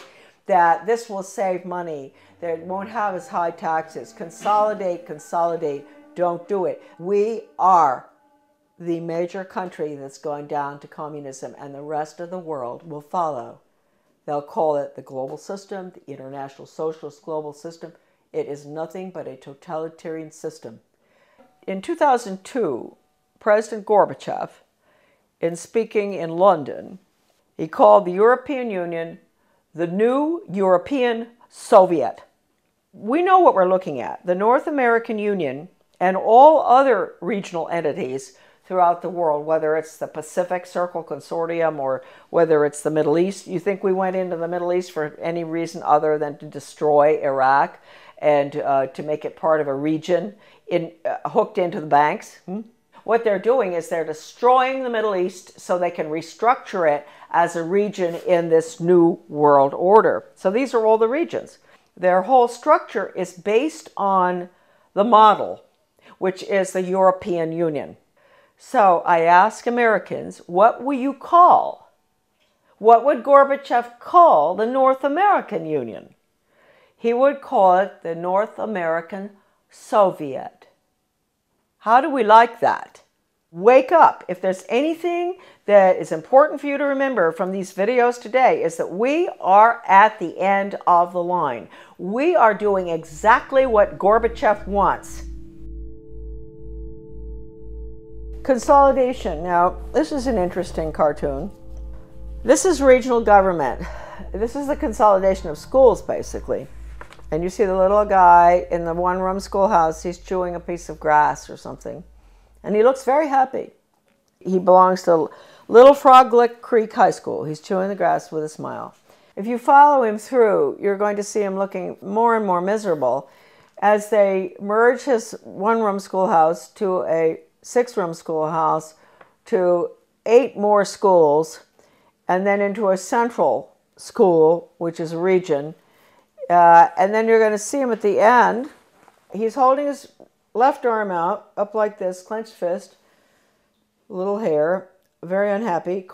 that this will save money, that it won't have as high taxes. Consolidate, consolidate, don't do it. We are the major country that's going down to communism, and the rest of the world will follow. They'll call it the global system, the international socialist global system. It is nothing but a totalitarian system. In 2002, President Gorbachev, in speaking in London, he called the European Union the new European Soviet. We know what we're looking at. The North American Union and all other regional entities throughout the world, whether it's the Pacific Circle Consortium or whether it's the Middle East. You think we went into the Middle East for any reason other than to destroy Iraq and to make it part of a region hooked into the banks? What they're doing is they're destroying the Middle East so they can restructure it as a region in this new world order. So these are all the regions. Their whole structure is based on the model, which is the European Union. So I ask Americans, what will you call? What would Gorbachev call the North American Union? He would call it the North American Soviet. How do we like that? Wake up. If there's anything that is important for you to remember from these videos today, is that we are at the end of the line. We are doing exactly what Gorbachev wants. Consolidation. Now, this is an interesting cartoon. This is regional government. This is the consolidation of schools, basically. And you see the little guy in the one-room schoolhouse, he's chewing a piece of grass or something. And he looks very happy. He belongs to Little Frog Lick Creek High School. He's chewing the grass with a smile. If you follow him through, you're going to see him looking more and more miserable as they merge his one-room schoolhouse to a 6-room schoolhouse, to 8 more schools, and then into a central school, which is a region. And then you're going to see him at the end. He's holding his left arm out, up like this, clenched fist, little hair, very unhappy.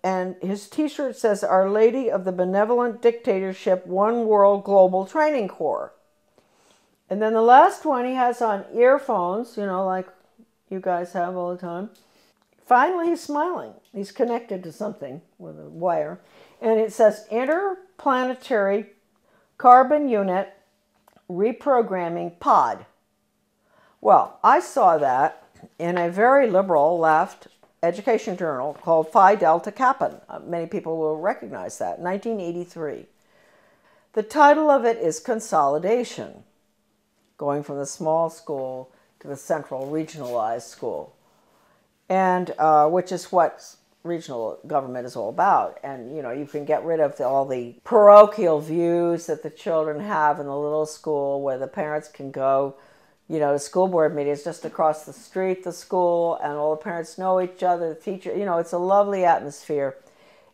And his t-shirt says, Our Lady of the Benevolent Dictatorship, One World Global Training Corps. And then the last one, he has on earphones, you know, like you guys have all the time. Finally, he's smiling. He's connected to something with a wire. And it says, Interplanetary Carbon Unit Reprogramming Pod. Well, I saw that in a very liberal left education journal called Phi Delta Kappa. Many people will recognize that, 1983. The title of it is Consolidation, going from the small school to the central regionalized school, and which is what regional government is all about. And you can get rid of all the parochial views that the children have in the little school, where the parents can go, to school board meetings just across the street, the school, and all the parents know each other, the teacher, it's a lovely atmosphere.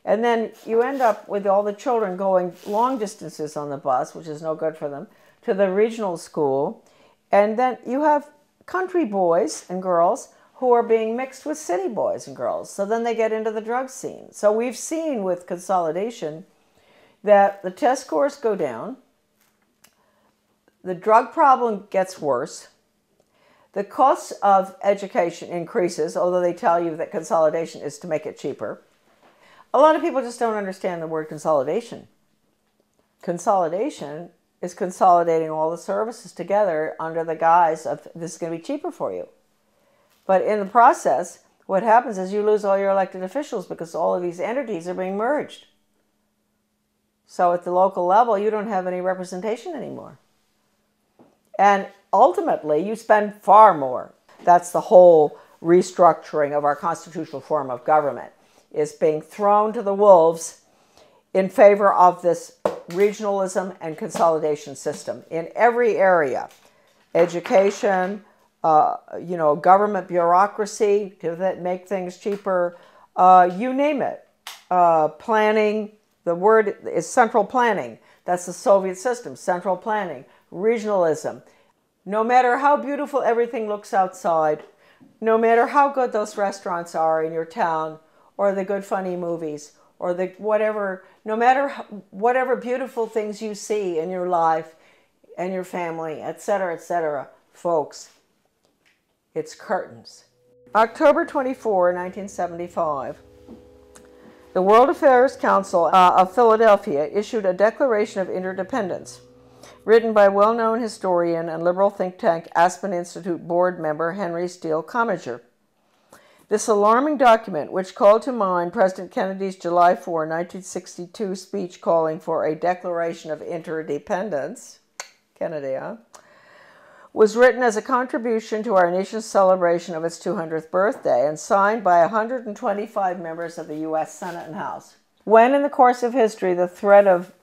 And then you end up with all the children going long distances on the bus, which is no good for them, to the regional school. And then you have country boys and girls who are being mixed with city boys and girls. So then they get into the drug scene. So we've seen with consolidation that the test scores go down, the drug problem gets worse, the cost of education increases, although they tell you that consolidation is to make it cheaper. A lot of people just don't understand the word consolidation. Consolidation is consolidating all the services together under the guise of this is going to be cheaper for you. But in the process, what happens is you lose all your elected officials because all of these entities are being merged. So at the local level, you don't have any representation anymore. And ultimately, you spend far more. That's the whole restructuring of our constitutional form of government, is being thrown to the wolves in favor of this regionalism and consolidation system in every area. Education, government bureaucracy to make things cheaper, you name it. Planning, the word is central planning. That's the Soviet system, central planning, regionalism. No matter how beautiful everything looks outside, no matter how good those restaurants are in your town, or the good funny movies, or the whatever, no matter whatever beautiful things you see in your life and your family, etc., folks, it's curtains. October 24, 1975, the World Affairs Council of Philadelphia issued a Declaration of Interdependence, written by well-known historian and liberal think tank Aspen Institute board member Henry Steele Commager. This alarming document, which called to mind President Kennedy's July 4, 1962 speech calling for a Declaration of Interdependence, Kennedy, was written as a contribution to our nation's celebration of its 200th birthday and signed by 125 members of the U.S. Senate and House. When in the course of history the threat of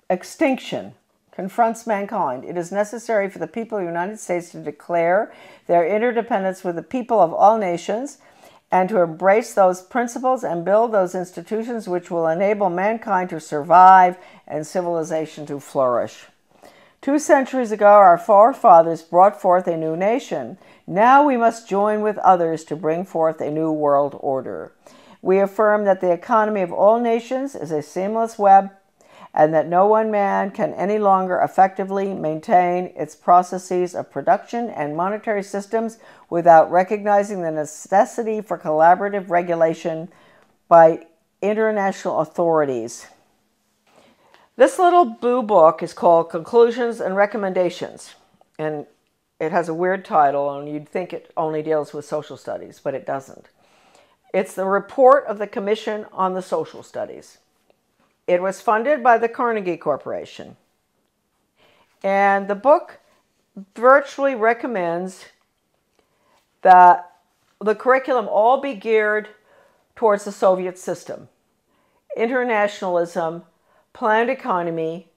extinction confronts mankind, it is necessary for the people of the United States to declare their interdependence with the people of all nations and to embrace those principles and build those institutions which will enable mankind to survive and civilization to flourish. 2 centuries ago, our forefathers brought forth a new nation. Now we must join with others to bring forth a new world order. We affirm that the economy of all nations is a seamless web and that no one man can any longer effectively maintain its processes of production and monetary systems without recognizing the necessity for collaborative regulation by international authorities. This little blue book is called Conclusions and Recommendations, and it has a weird title, and you'd think it only deals with social studies, but it doesn't. It's the report of the Commission on the Social Studies. It was funded by the Carnegie Corporation, and the book virtually recommends that the curriculum all be geared towards the Soviet system, internationalism, planned economy,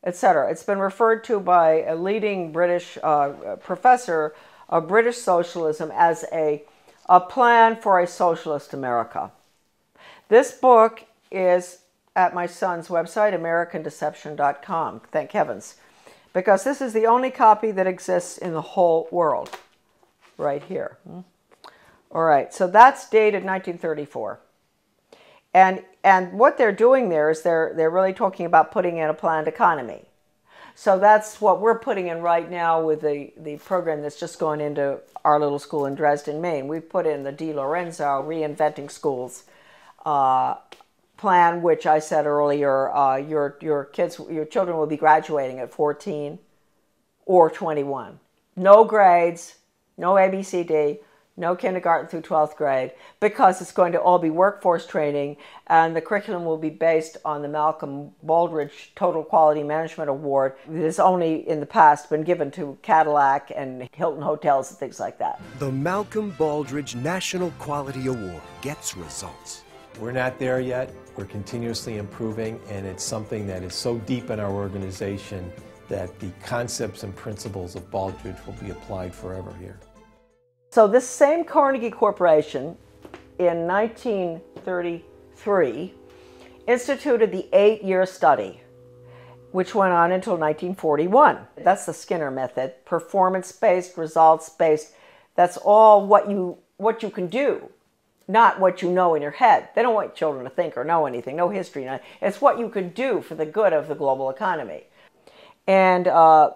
etc. It's been referred to by a leading British professor of British socialism as a plan for a socialist America. This book is at my son's website, AmericanDeception.com, thank heavens, because this is the only copy that exists in the whole world, right here. All right, so that's dated 1934. And what they're doing there is they're really talking about putting in a planned economy. So that's what we're putting in right now with the program that's just gone into our little school in Dresden, Maine. We've put in the Di Lorenzo Reinventing Schools plan, which I said earlier, your children will be graduating at 14 or 21. No grades, no ABCD, no kindergarten through 12th grade, because it's going to all be workforce training, and the curriculum will be based on the Malcolm Baldrige Total Quality Management Award that has only in the past been given to Cadillac and Hilton Hotels and things like that. The Malcolm Baldrige National Quality Award gets results. We're not there yet. We're continuously improving, and it's something that is so deep in our organization that the concepts and principles of Baldrige will be applied forever here. So this same Carnegie Corporation in 1933 instituted the 8-year study, which went on until 1941. That's the Skinner method, performance-based, results-based. That's all what you can do, not what you know in your head. They don't want children to think or know anything, no history. It's what you can do for the good of the global economy. And the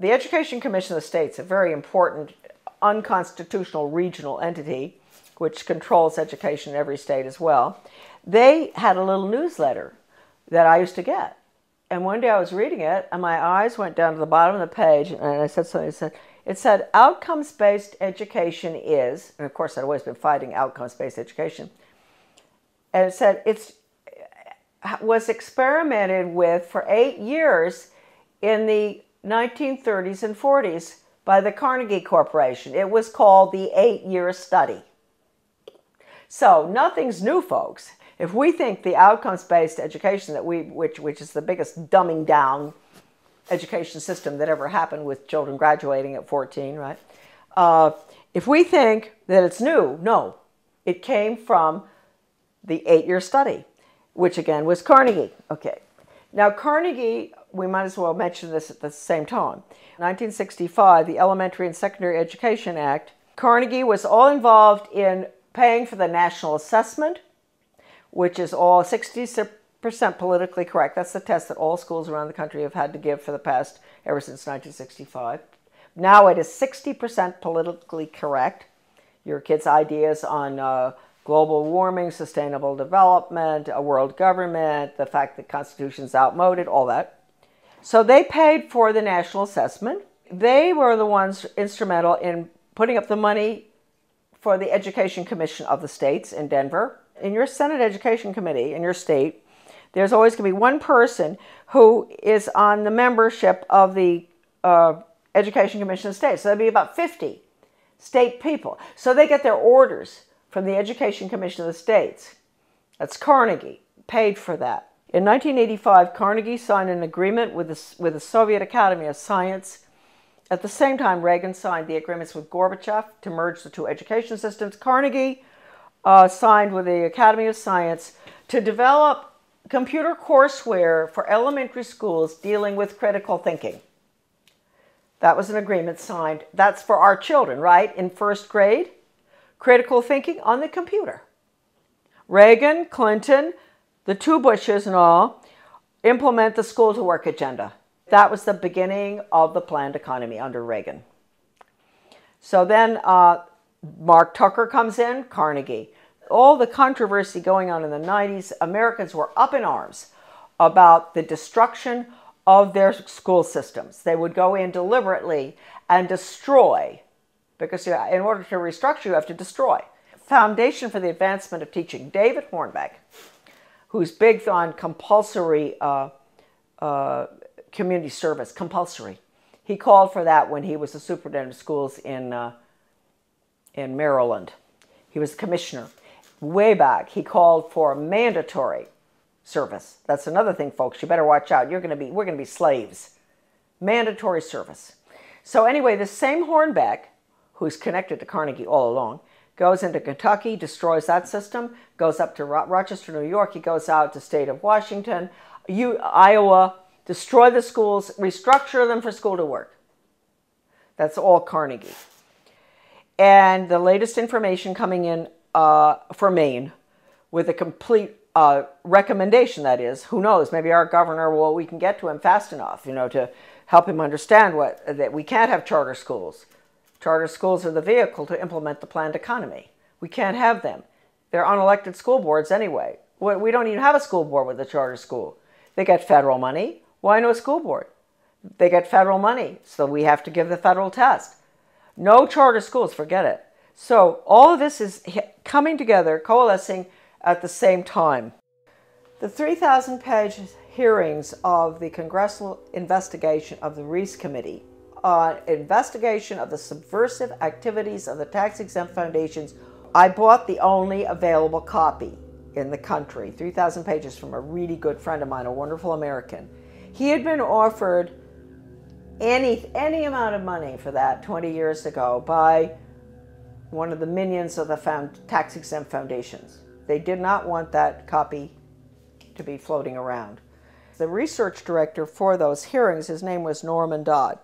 Education Commission of the States, a very important unconstitutional regional entity which controls education in every state as well, they had a little newsletter that I used to get. And one day I was reading it and my eyes went down to the bottom of the page and I said something. It said outcomes-based education is, and of course I'd always been fighting outcomes-based education, and it said it was experimented with for 8 years in the 1930s and 40s by the Carnegie Corporation. It was called the 8-year study. So nothing's new, folks. If we think the outcomes-based education that which is the biggest dumbing down education system that ever happened with children graduating at 14, right? If we think that it's new, no. It came from the 8-year study, which again was Carnegie. Okay. Now Carnegie, we might as well mention this at the same time. 1965, the Elementary and Secondary Education Act, Carnegie was all involved in paying for the national assessment, which is all 60% politically correct. That's the test that all schools around the country have had to give for the past, ever since 1965. Now it is 60% politically correct. Your kids' ideas on global warming, sustainable development, a world government, the fact that the Constitution's outmoded, all that. So they paid for the national assessment. They were the ones instrumental in putting up the money for the Education Commission of the states in Denver. In your Senate Education Committee in your state, there's always going to be one person who is on the membership of the Education Commission of the states. So there'll be about 50 state people. So they get their orders from the Education Commission of the states. That's Carnegie, paid for that. In 1985, Carnegie signed an agreement with the Soviet Academy of Science. At the same time, Reagan signed the agreements with Gorbachev to merge the two education systems. Carnegie signed with the Academy of Science to develop computer courseware for elementary schools dealing with critical thinking. That was an agreement signed. That's for our children, right? In first grade, critical thinking on the computer. Reagan, Clinton, the two Bushes and all, implement the school to work agenda. That was the beginning of the planned economy under Reagan. So then Mark Tucker comes in, Carnegie. All the controversy going on in the 90s, Americans were up in arms about the destruction of their school systems. They would go in deliberately and destroy, because in order to restructure, you have to destroy. Foundation for the Advancement of Teaching, David Hornbeck, who's big on compulsory community service, compulsory. He called for that when he was the superintendent of schools in Maryland. He was the commissioner. Way back, he called for mandatory service. That's another thing, folks. You better watch out. We're going to be slaves. Mandatory service. So anyway, this same Hornbeck, who's connected to Carnegie all along, goes into Kentucky, destroys that system, goes up to Rochester, New York. He goes out to state of Washington, Iowa, destroy the schools, restructure them for school to work. That's all Carnegie. And the latest information coming in for Maine with a complete recommendation, that is, who knows, maybe our governor, we can get to him fast enough, to help him understand that we can't have charter schools. Charter schools are the vehicle to implement the planned economy. We can't have them. They're unelected school boards anyway. We don't even have a school board with a charter school. They get federal money. Why no school board? They get federal money, so we have to give the federal test. No charter schools, forget it. So all of this is coming together, coalescing at the same time. The 3,000-page hearings of the congressional investigation of the Reese Committee on investigation of the subversive activities of the tax-exempt foundations, I bought the only available copy in the country, 3,000 pages from a really good friend of mine, a wonderful American. He had been offered any amount of money for that 20 years ago by one of the minions of the tax-exempt foundations. They did not want that copy to be floating around. The research director for those hearings, his name was Norman Dodd.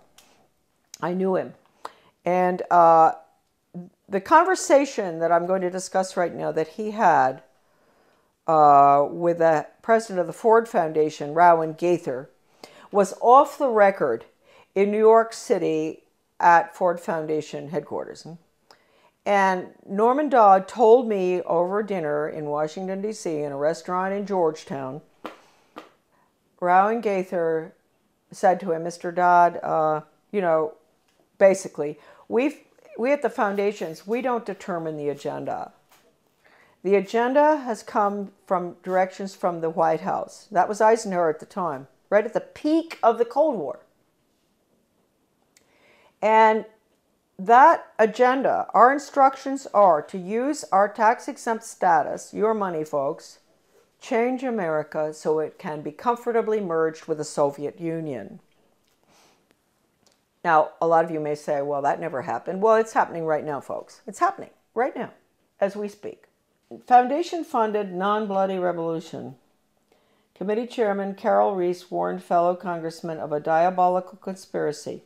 I knew him. And the conversation that I'm going to discuss right now that he had with the president of the Ford Foundation, Rowan Gaither, was off the record in New York City at Ford Foundation headquarters. And Norman Dodd told me over dinner in Washington, D.C., in a restaurant in Georgetown, Rowan Gaither said to him, Mr. Dodd, you know, basically, we at the foundations, we don't determine the agenda. The agenda has come from directions from the White House. That was Eisenhower at the time, right at the peak of the Cold War. And that agenda, our instructions are to use our tax-exempt status, your money, folks, change America so it can be comfortably merged with the Soviet Union. Now, a lot of you may say, well, that never happened. Well, it's happening right now, folks. It's happening right now, as we speak. Foundation-funded non-bloody revolution. Committee Chairman Carol Reese warned fellow congressmen of a diabolical conspiracy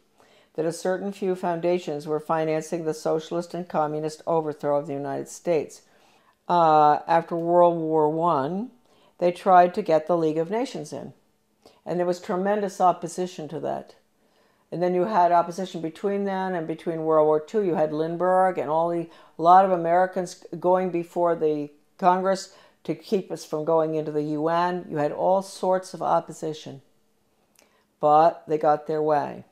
that a certain few foundations were financing the socialist and communist overthrow of the United States. After World War I, they tried to get the League of Nations in. And there was tremendous opposition to that. And then you had opposition between then and between World War II. You had Lindbergh and a lot of Americans going before the Congress to keep us from going into the UN. You had all sorts of opposition. But they got their way.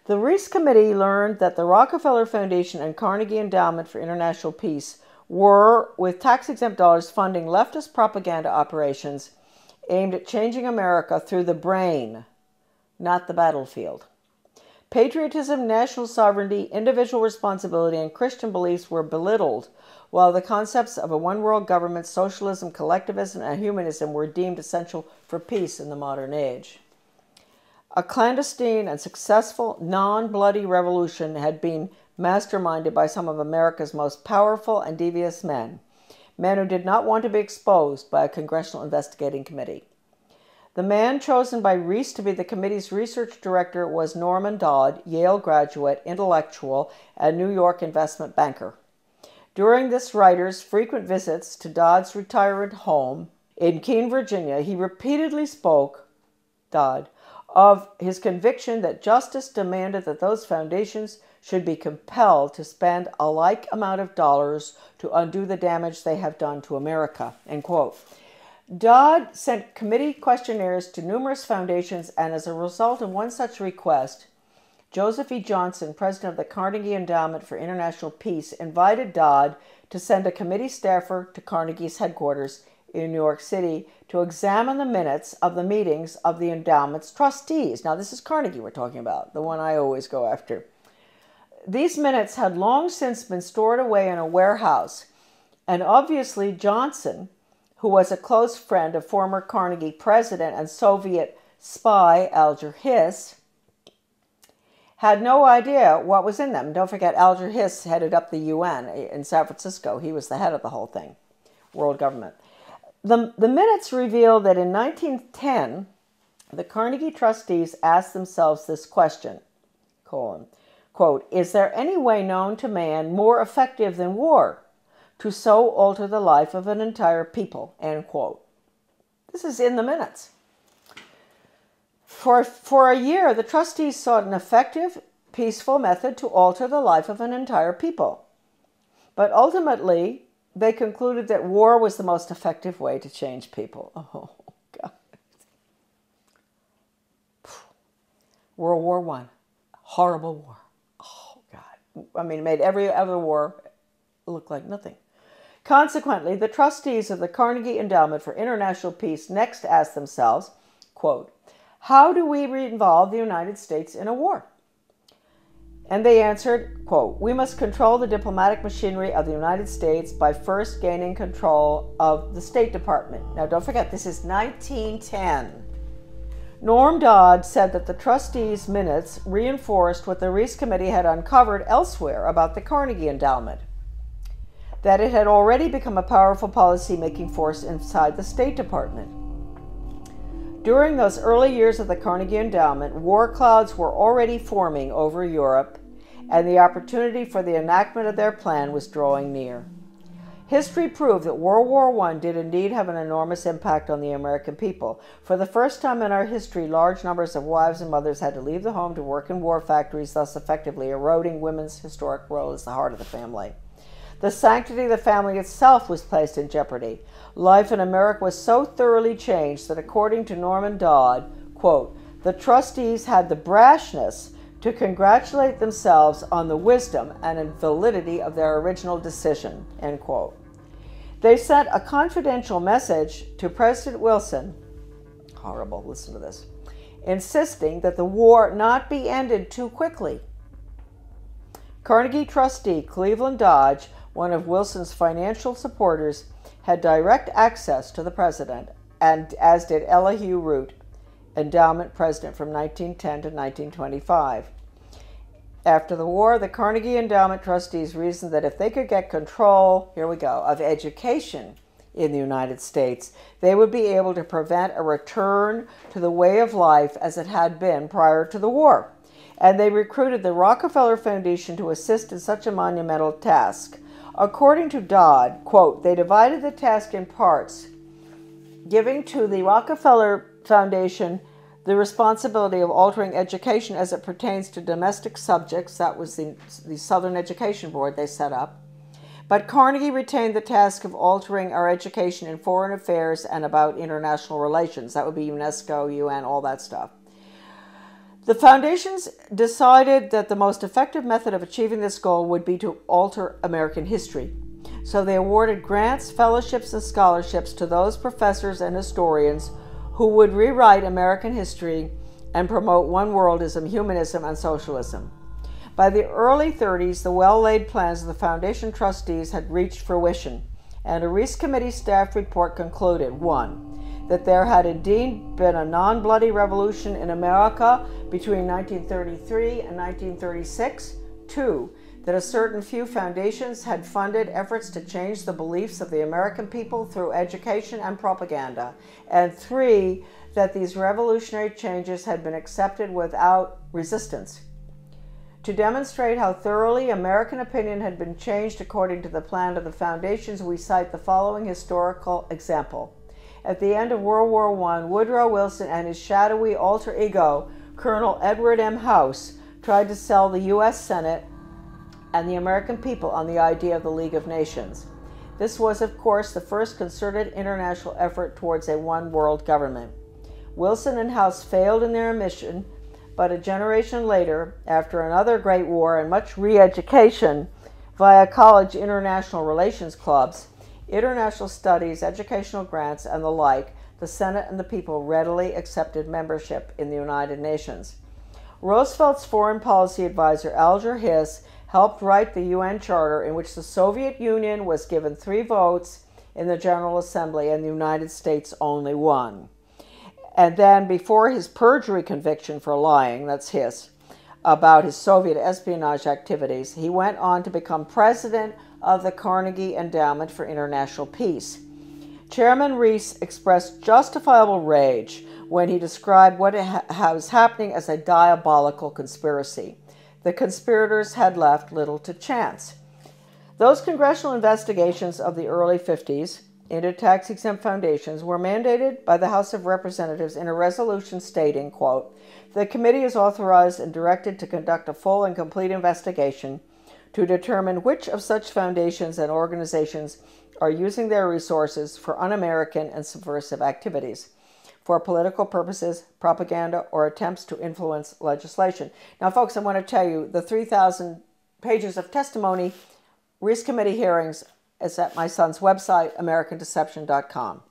The Reese Committee learned that the Rockefeller Foundation and Carnegie Endowment for International Peace were, with tax-exempt dollars, funding leftist propaganda operations aimed at changing America through the brain, not the battlefield. Patriotism, national sovereignty, individual responsibility, and Christian beliefs were belittled, while the concepts of a one-world government, socialism, collectivism, and humanism were deemed essential for peace in the modern age. A clandestine and successful non-bloody revolution had been masterminded by some of America's most powerful and devious men who did not want to be exposed by a congressional investigating committee. The man chosen by Reese to be the committee's research director was Norman Dodd, Yale graduate, intellectual, and New York investment banker. During this writer's frequent visits to Dodd's retirement home in Keene, Virginia, he repeatedly spoke, Dodd, of his conviction that justice demanded that those foundations should be compelled to spend a like amount of dollars to undo the damage they have done to America, end quote. Dodd sent committee questionnaires to numerous foundations, and as a result of one such request, Joseph E. Johnson, president of the Carnegie Endowment for International Peace, invited Dodd to send a committee staffer to Carnegie's headquarters in New York City to examine the minutes of the meetings of the endowment's trustees. Now, this is Carnegie we're talking about, the one I always go after. These minutes had long since been stored away in a warehouse, and obviously Johnson, who was a close friend of former Carnegie president and Soviet spy Alger Hiss, had no idea what was in them. Don't forget, Alger Hiss headed up the UN in San Francisco. He was the head of the whole thing, world government. The minutes reveal that in 1910, the Carnegie trustees asked themselves this question, quote, is there any way known to man more effective than war to so alter the life of an entire people, end quote. This is in the minutes. For a year, the trustees sought an effective, peaceful method to alter the life of an entire people. But ultimately, they concluded that war was the most effective way to change people. Oh, God. World War I, horrible war. Oh, God. I mean, it made every other war look like nothing. Consequently, the trustees of the Carnegie Endowment for International Peace next asked themselves, quote, how do we involve the United States in a war? And they answered, quote, we must control the diplomatic machinery of the United States by first gaining control of the State Department. Now, don't forget, this is 1910. Norm Dodd said that the trustees' minutes reinforced what the Reese Committee had uncovered elsewhere about the Carnegie Endowment, that it had already become a powerful policy-making force inside the State Department. During those early years of the Carnegie Endowment, war clouds were already forming over Europe, and the opportunity for the enactment of their plan was drawing near. History proved that World War I did indeed have an enormous impact on the American people. For the first time in our history, large numbers of wives and mothers had to leave the home to work in war factories, thus effectively eroding women's historic role as the heart of the family. The sanctity of the family itself was placed in jeopardy. Life in America was so thoroughly changed that, according to Norman Dodd, quote, the trustees had the brashness to congratulate themselves on the wisdom and validity of their original decision, end quote. They sent a confidential message to President Wilson, horrible, listen to this, insisting that the war not be ended too quickly. Carnegie trustee Cleveland Dodge, one of Wilson's financial supporters, had direct access to the president, and as did Elihu Root, endowment president from 1910 to 1925. After the war, the Carnegie Endowment trustees reasoned that if they could get control, here we go, of education in the United States, they would be able to prevent a return to the way of life as it had been prior to the war. And they recruited the Rockefeller Foundation to assist in such a monumental task. According to Dodd, quote, they divided the task in parts, giving to the Rockefeller Foundation the responsibility of altering education as it pertains to domestic subjects. That was the Southern Education Board they set up. But Carnegie retained the task of altering our education in foreign affairs and about international relations. That would be UNESCO, UN, all that stuff. The foundations decided that the most effective method of achieving this goal would be to alter American history. So they awarded grants, fellowships, and scholarships to those professors and historians who would rewrite American history and promote one worldism, humanism, and socialism. By the early 30s, the well-laid plans of the foundation trustees had reached fruition, and a Reese Committee staff report concluded, 1, that there had indeed been a non-bloody revolution in America between 1933 and 1936, 2, that a certain few foundations had funded efforts to change the beliefs of the American people through education and propaganda, and 3, that these revolutionary changes had been accepted without resistance. To demonstrate how thoroughly American opinion had been changed according to the plan of the foundations, we cite the following historical example. At the end of World War I, Woodrow Wilson and his shadowy alter ego, Colonel Edward M. House, tried to sell the U.S. Senate and the American people on the idea of the League of Nations. This was, of course, the first concerted international effort towards a one-world government. Wilson and House failed in their mission, but a generation later, after another great war and much re-education via college international relations clubs, international studies, educational grants, and the like, the Senate and the people readily accepted membership in the United Nations. Roosevelt's foreign policy advisor, Alger Hiss, helped write the UN Charter, in which the Soviet Union was given 3 votes in the General Assembly and the United States only 1. And then, before his perjury conviction for lying, that's Hiss, about his Soviet espionage activities, he went on to become president of the Carnegie Endowment for International Peace. Chairman Reese expressed justifiable rage when he described what was happening as a diabolical conspiracy. The conspirators had left little to chance. Those congressional investigations of the early 50s into tax-exempt foundations were mandated by the House of Representatives in a resolution stating, quote, the committee is authorized and directed to conduct a full and complete investigation to determine which of such foundations and organizations are using their resources for un-American and subversive activities, for political purposes, propaganda, or attempts to influence legislation. Now, folks, I want to tell you, the 3,000 pages of testimony Reese Committee hearings is at my son's website, americandeception.com.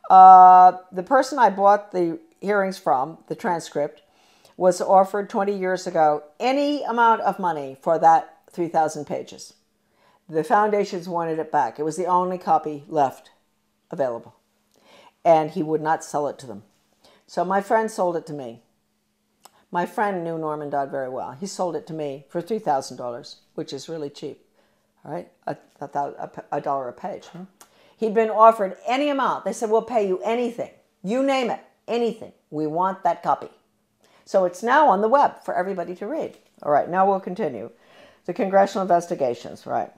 The person I bought the hearings from, the transcript, was offered 20 years ago any amount of money for that 3,000 pages. The foundations wanted it back. It was the only copy left available. And he would not sell it to them. So my friend sold it to me. My friend knew Norman Dodd very well. He sold it to me for $3,000, which is really cheap. All right, a dollar a page. He'd been offered any amount. They said, we'll pay you anything. You name it, anything. We want that copy. So it's now on the web for everybody to read. All right, now we'll continue. The congressional investigations, right.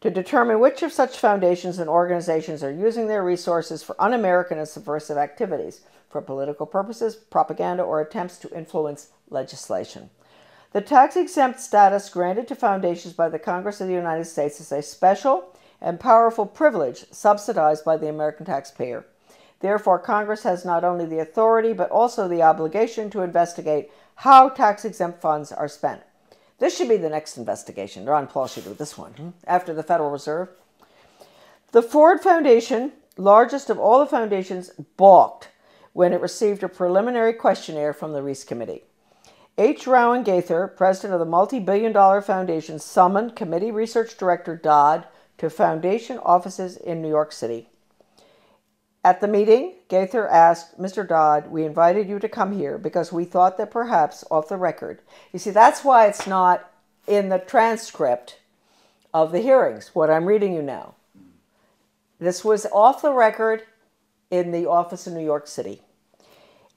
To determine which of such foundations and organizations are using their resources for un-American and subversive activities, for political purposes, propaganda, or attempts to influence legislation. The tax-exempt status granted to foundations by the Congress of the United States is a special and powerful privilege subsidized by the American taxpayer. Therefore, Congress has not only the authority, but also the obligation to investigate how tax-exempt funds are spent. This should be the next investigation. Ron Paul should do this one, after the Federal Reserve. The Ford Foundation, largest of all the foundations, balked when it received a preliminary questionnaire from the Reese Committee. H. Rowan Gaither, president of the multi-billion-dollar foundation, summoned Committee Research Director Dodd to foundation offices in New York City. At the meeting, Gaither asked, Mr. Dodd, we invited you to come here because we thought that perhaps off the record. You see, that's why it's not in the transcript of the hearings, what I'm reading you now. This was off the record in the office in New York City.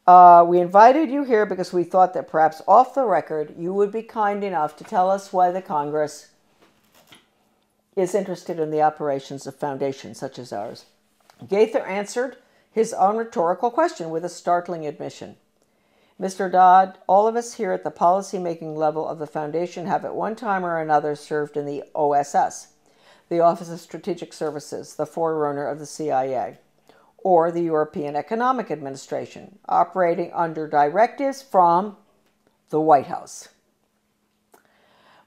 We invited you here because we thought that perhaps off the record you would be kind enough to tell us why the Congress is interested in the operations of foundations such as ours. Gaither answered his own rhetorical question with a startling admission. Mr. Dodd, all of us here at the policy-making level of the foundation have at one time or another served in the OSS, the Office of Strategic Services, the forerunner of the CIA, or the European Economic Administration, operating under directives from the White House.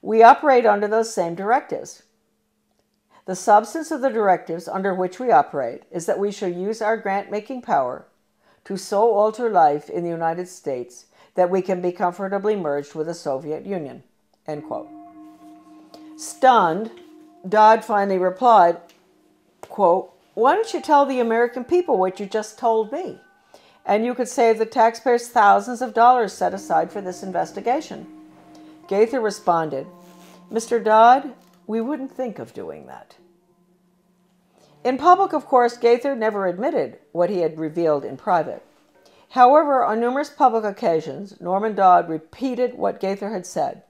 We operate under those same directives. The substance of the directives under which we operate is that we shall use our grant-making power to so alter life in the United States that we can be comfortably merged with the Soviet Union, end quote. Stunned, Dodd finally replied, quote, why don't you tell the American people what you just told me? And you could save the taxpayers thousands of dollars set aside for this investigation. Gaither responded, Mr. Dodd, we wouldn't think of doing that. In public, of course, Gaither never admitted what he had revealed in private. However, on numerous public occasions, Norman Dodd repeated what Gaither had said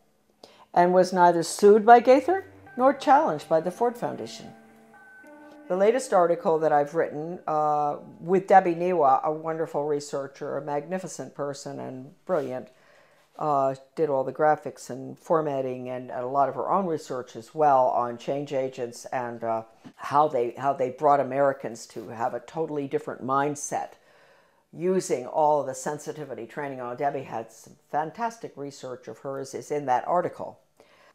and was neither sued by Gaither nor challenged by the Ford Foundation. The latest article that I've written with Debbie Niwa, a wonderful researcher, a magnificent person and brilliant, did all the graphics and formatting and a lot of her own research as well on change agents and how they brought Americans to have a totally different mindset using all of the sensitivity training. Debbie had some fantastic research of hers is in that article.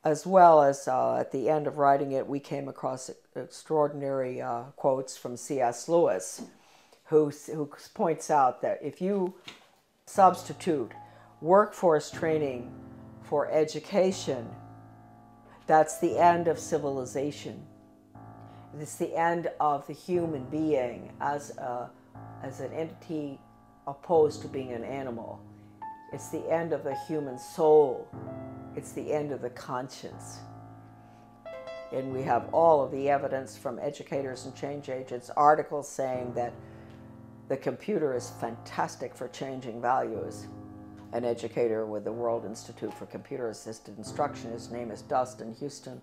As well as at the end of writing it, we came across extraordinary quotes from C.S. Lewis, who points out that if you substitute workforce training for education, that's the end of civilization. It's the end of the human being as an entity opposed to being an animal. It's the end of the human soul. It's the end of the conscience. And we have all of the evidence from educators and change agents, articles saying that the computer is fantastic for changing values. An educator with the World Institute for Computer Assisted Instruction, his name is Dustin Houston,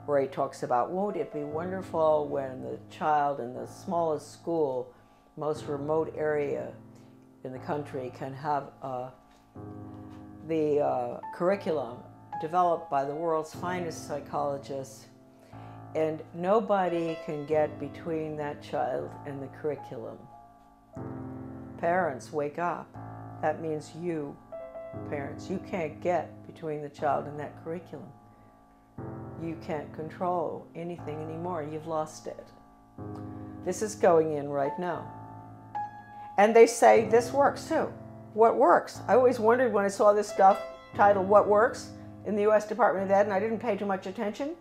where he talks about, won't it be wonderful when the child in the smallest school, most remote area in the country can have the curriculum developed by the world's finest psychologists, and nobody can get between that child and the curriculum. Parents, wake up. That means you, parents, you can't get between the child and that curriculum. You can't control anything anymore. You've lost it. This is going in right now. And they say this works too. What works? I always wondered when I saw this stuff titled What Works in the U.S. Department of Ed, and I didn't pay too much attention.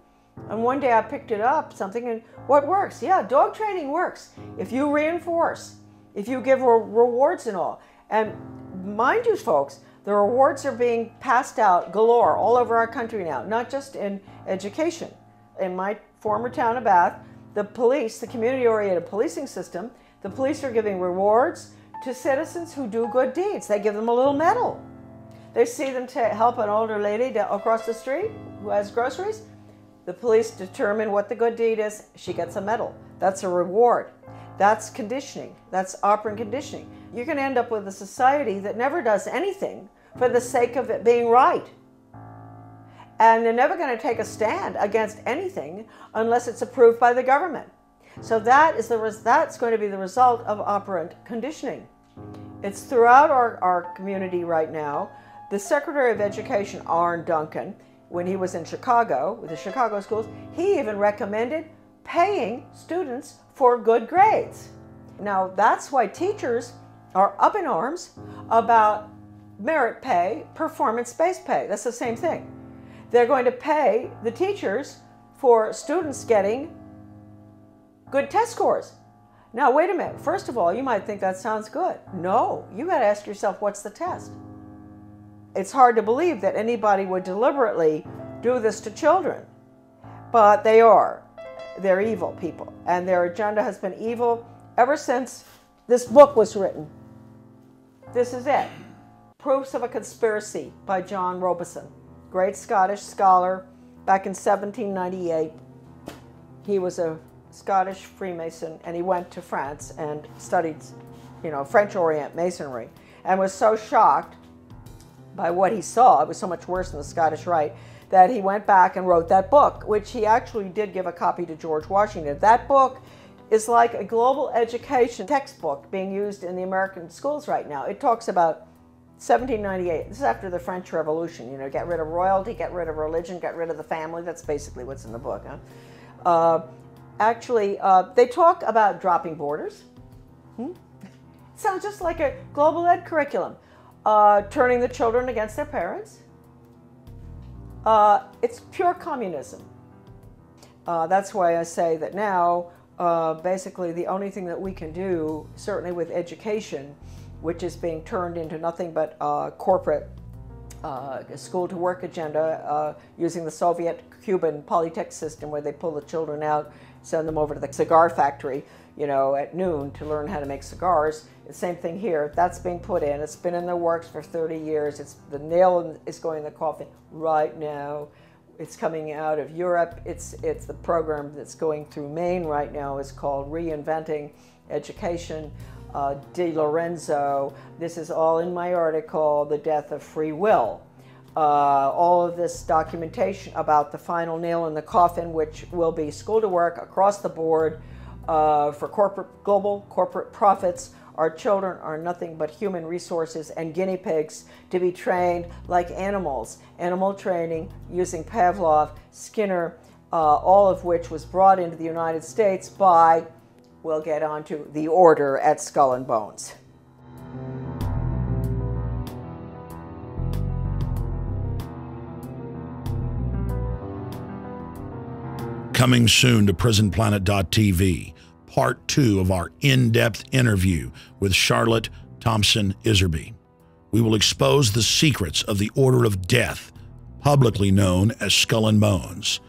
And one day I picked it up, something, and what works? Yeah, dog training works. If you reinforce, if you give rewards and all. And mind you, folks, the rewards are being passed out galore all over our country now, not just in education. In my former town of Bath, the police, the community-oriented policing system, the police are giving rewards to citizens who do good deeds. They give them a little medal. They see them to help an older lady across the street who has groceries. The police determine what the good deed is. She gets a medal. That's a reward. That's conditioning. That's operant conditioning. You're going to end up with a society that never does anything for the sake of it being right. And they're never going to take a stand against anything unless it's approved by the government. So that's going to be the result of operant conditioning. It's throughout our community right now. The Secretary of Education, Arne Duncan, when he was in Chicago, with the Chicago schools, he even recommended paying students for good grades. Now, that's why teachers are up in arms about merit pay, performance-based pay. That's the same thing. They're going to pay the teachers for students getting good test scores. Now, wait a minute. First of all, you might think that sounds good. No, you got to ask yourself, what's the test? It's hard to believe that anybody would deliberately do this to children, but they are. They're evil people, and their agenda has been evil ever since this book was written. This is it. Proofs of a Conspiracy by John Robison, great Scottish scholar back in 1798. He was a Scottish Freemason, and he went to France and studied, French Orient Masonry, and was so shocked by what he saw, it was so much worse than the Scottish Rite, that he went back and wrote that book, which he actually did give a copy to George Washington. That book is like a global education textbook being used in the American schools right now. It talks about 1798. This is after the French Revolution. Get rid of royalty, get rid of religion, get rid of the family. That's basically what's in the book. They talk about dropping borders. Sounds just like a global ed curriculum. Turning the children against their parents. It's pure communism. That's why I say that now, basically the only thing that we can do, certainly with education, which is being turned into nothing but corporate school-to-work agenda using the Soviet-Cuban Polytech system, where they pull the children out, send them over to the cigar factory, at noon to learn how to make cigars. The same thing here. That's being put in. It's been in the works for 30 years. The nail is going in the coffin right now. It's coming out of Europe. It's the program that's going through Maine right now. Is called Reinventing Education. Di Lorenzo. This is all in my article, The Death of Free Will. All of this documentation about the final nail in the coffin, which will be school to work across the board for global corporate profits. Our children are nothing but human resources and guinea pigs to be trained like animals. Animal training using Pavlov, Skinner, all of which was brought into the United States by, we'll get onto, the order at Skull and Bones. Coming soon to PrisonPlanet.tv, part 2 of our in-depth interview with Charlotte Thompson Iserbyt. We will expose the secrets of the Order of Death, publicly known as Skull and Bones.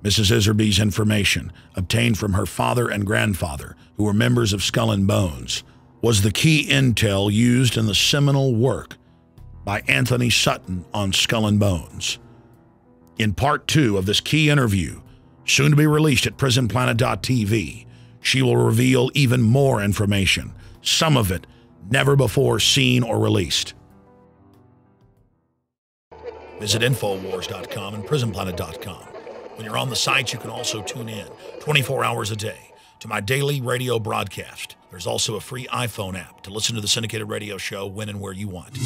Mrs. Iserbyt's information, obtained from her father and grandfather, who were members of Skull and Bones, was the key intel used in the seminal work by Anthony Sutton on Skull and Bones. In part 2 of this key interview, soon to be released at PrisonPlanet.tv, she will reveal even more information, some of it never before seen or released. Visit Infowars.com and PrisonPlanet.com. When you're on the sites, you can also tune in 24 hours a day to my daily radio broadcast. There's also a free iPhone app to listen to the syndicated radio show when and where you want.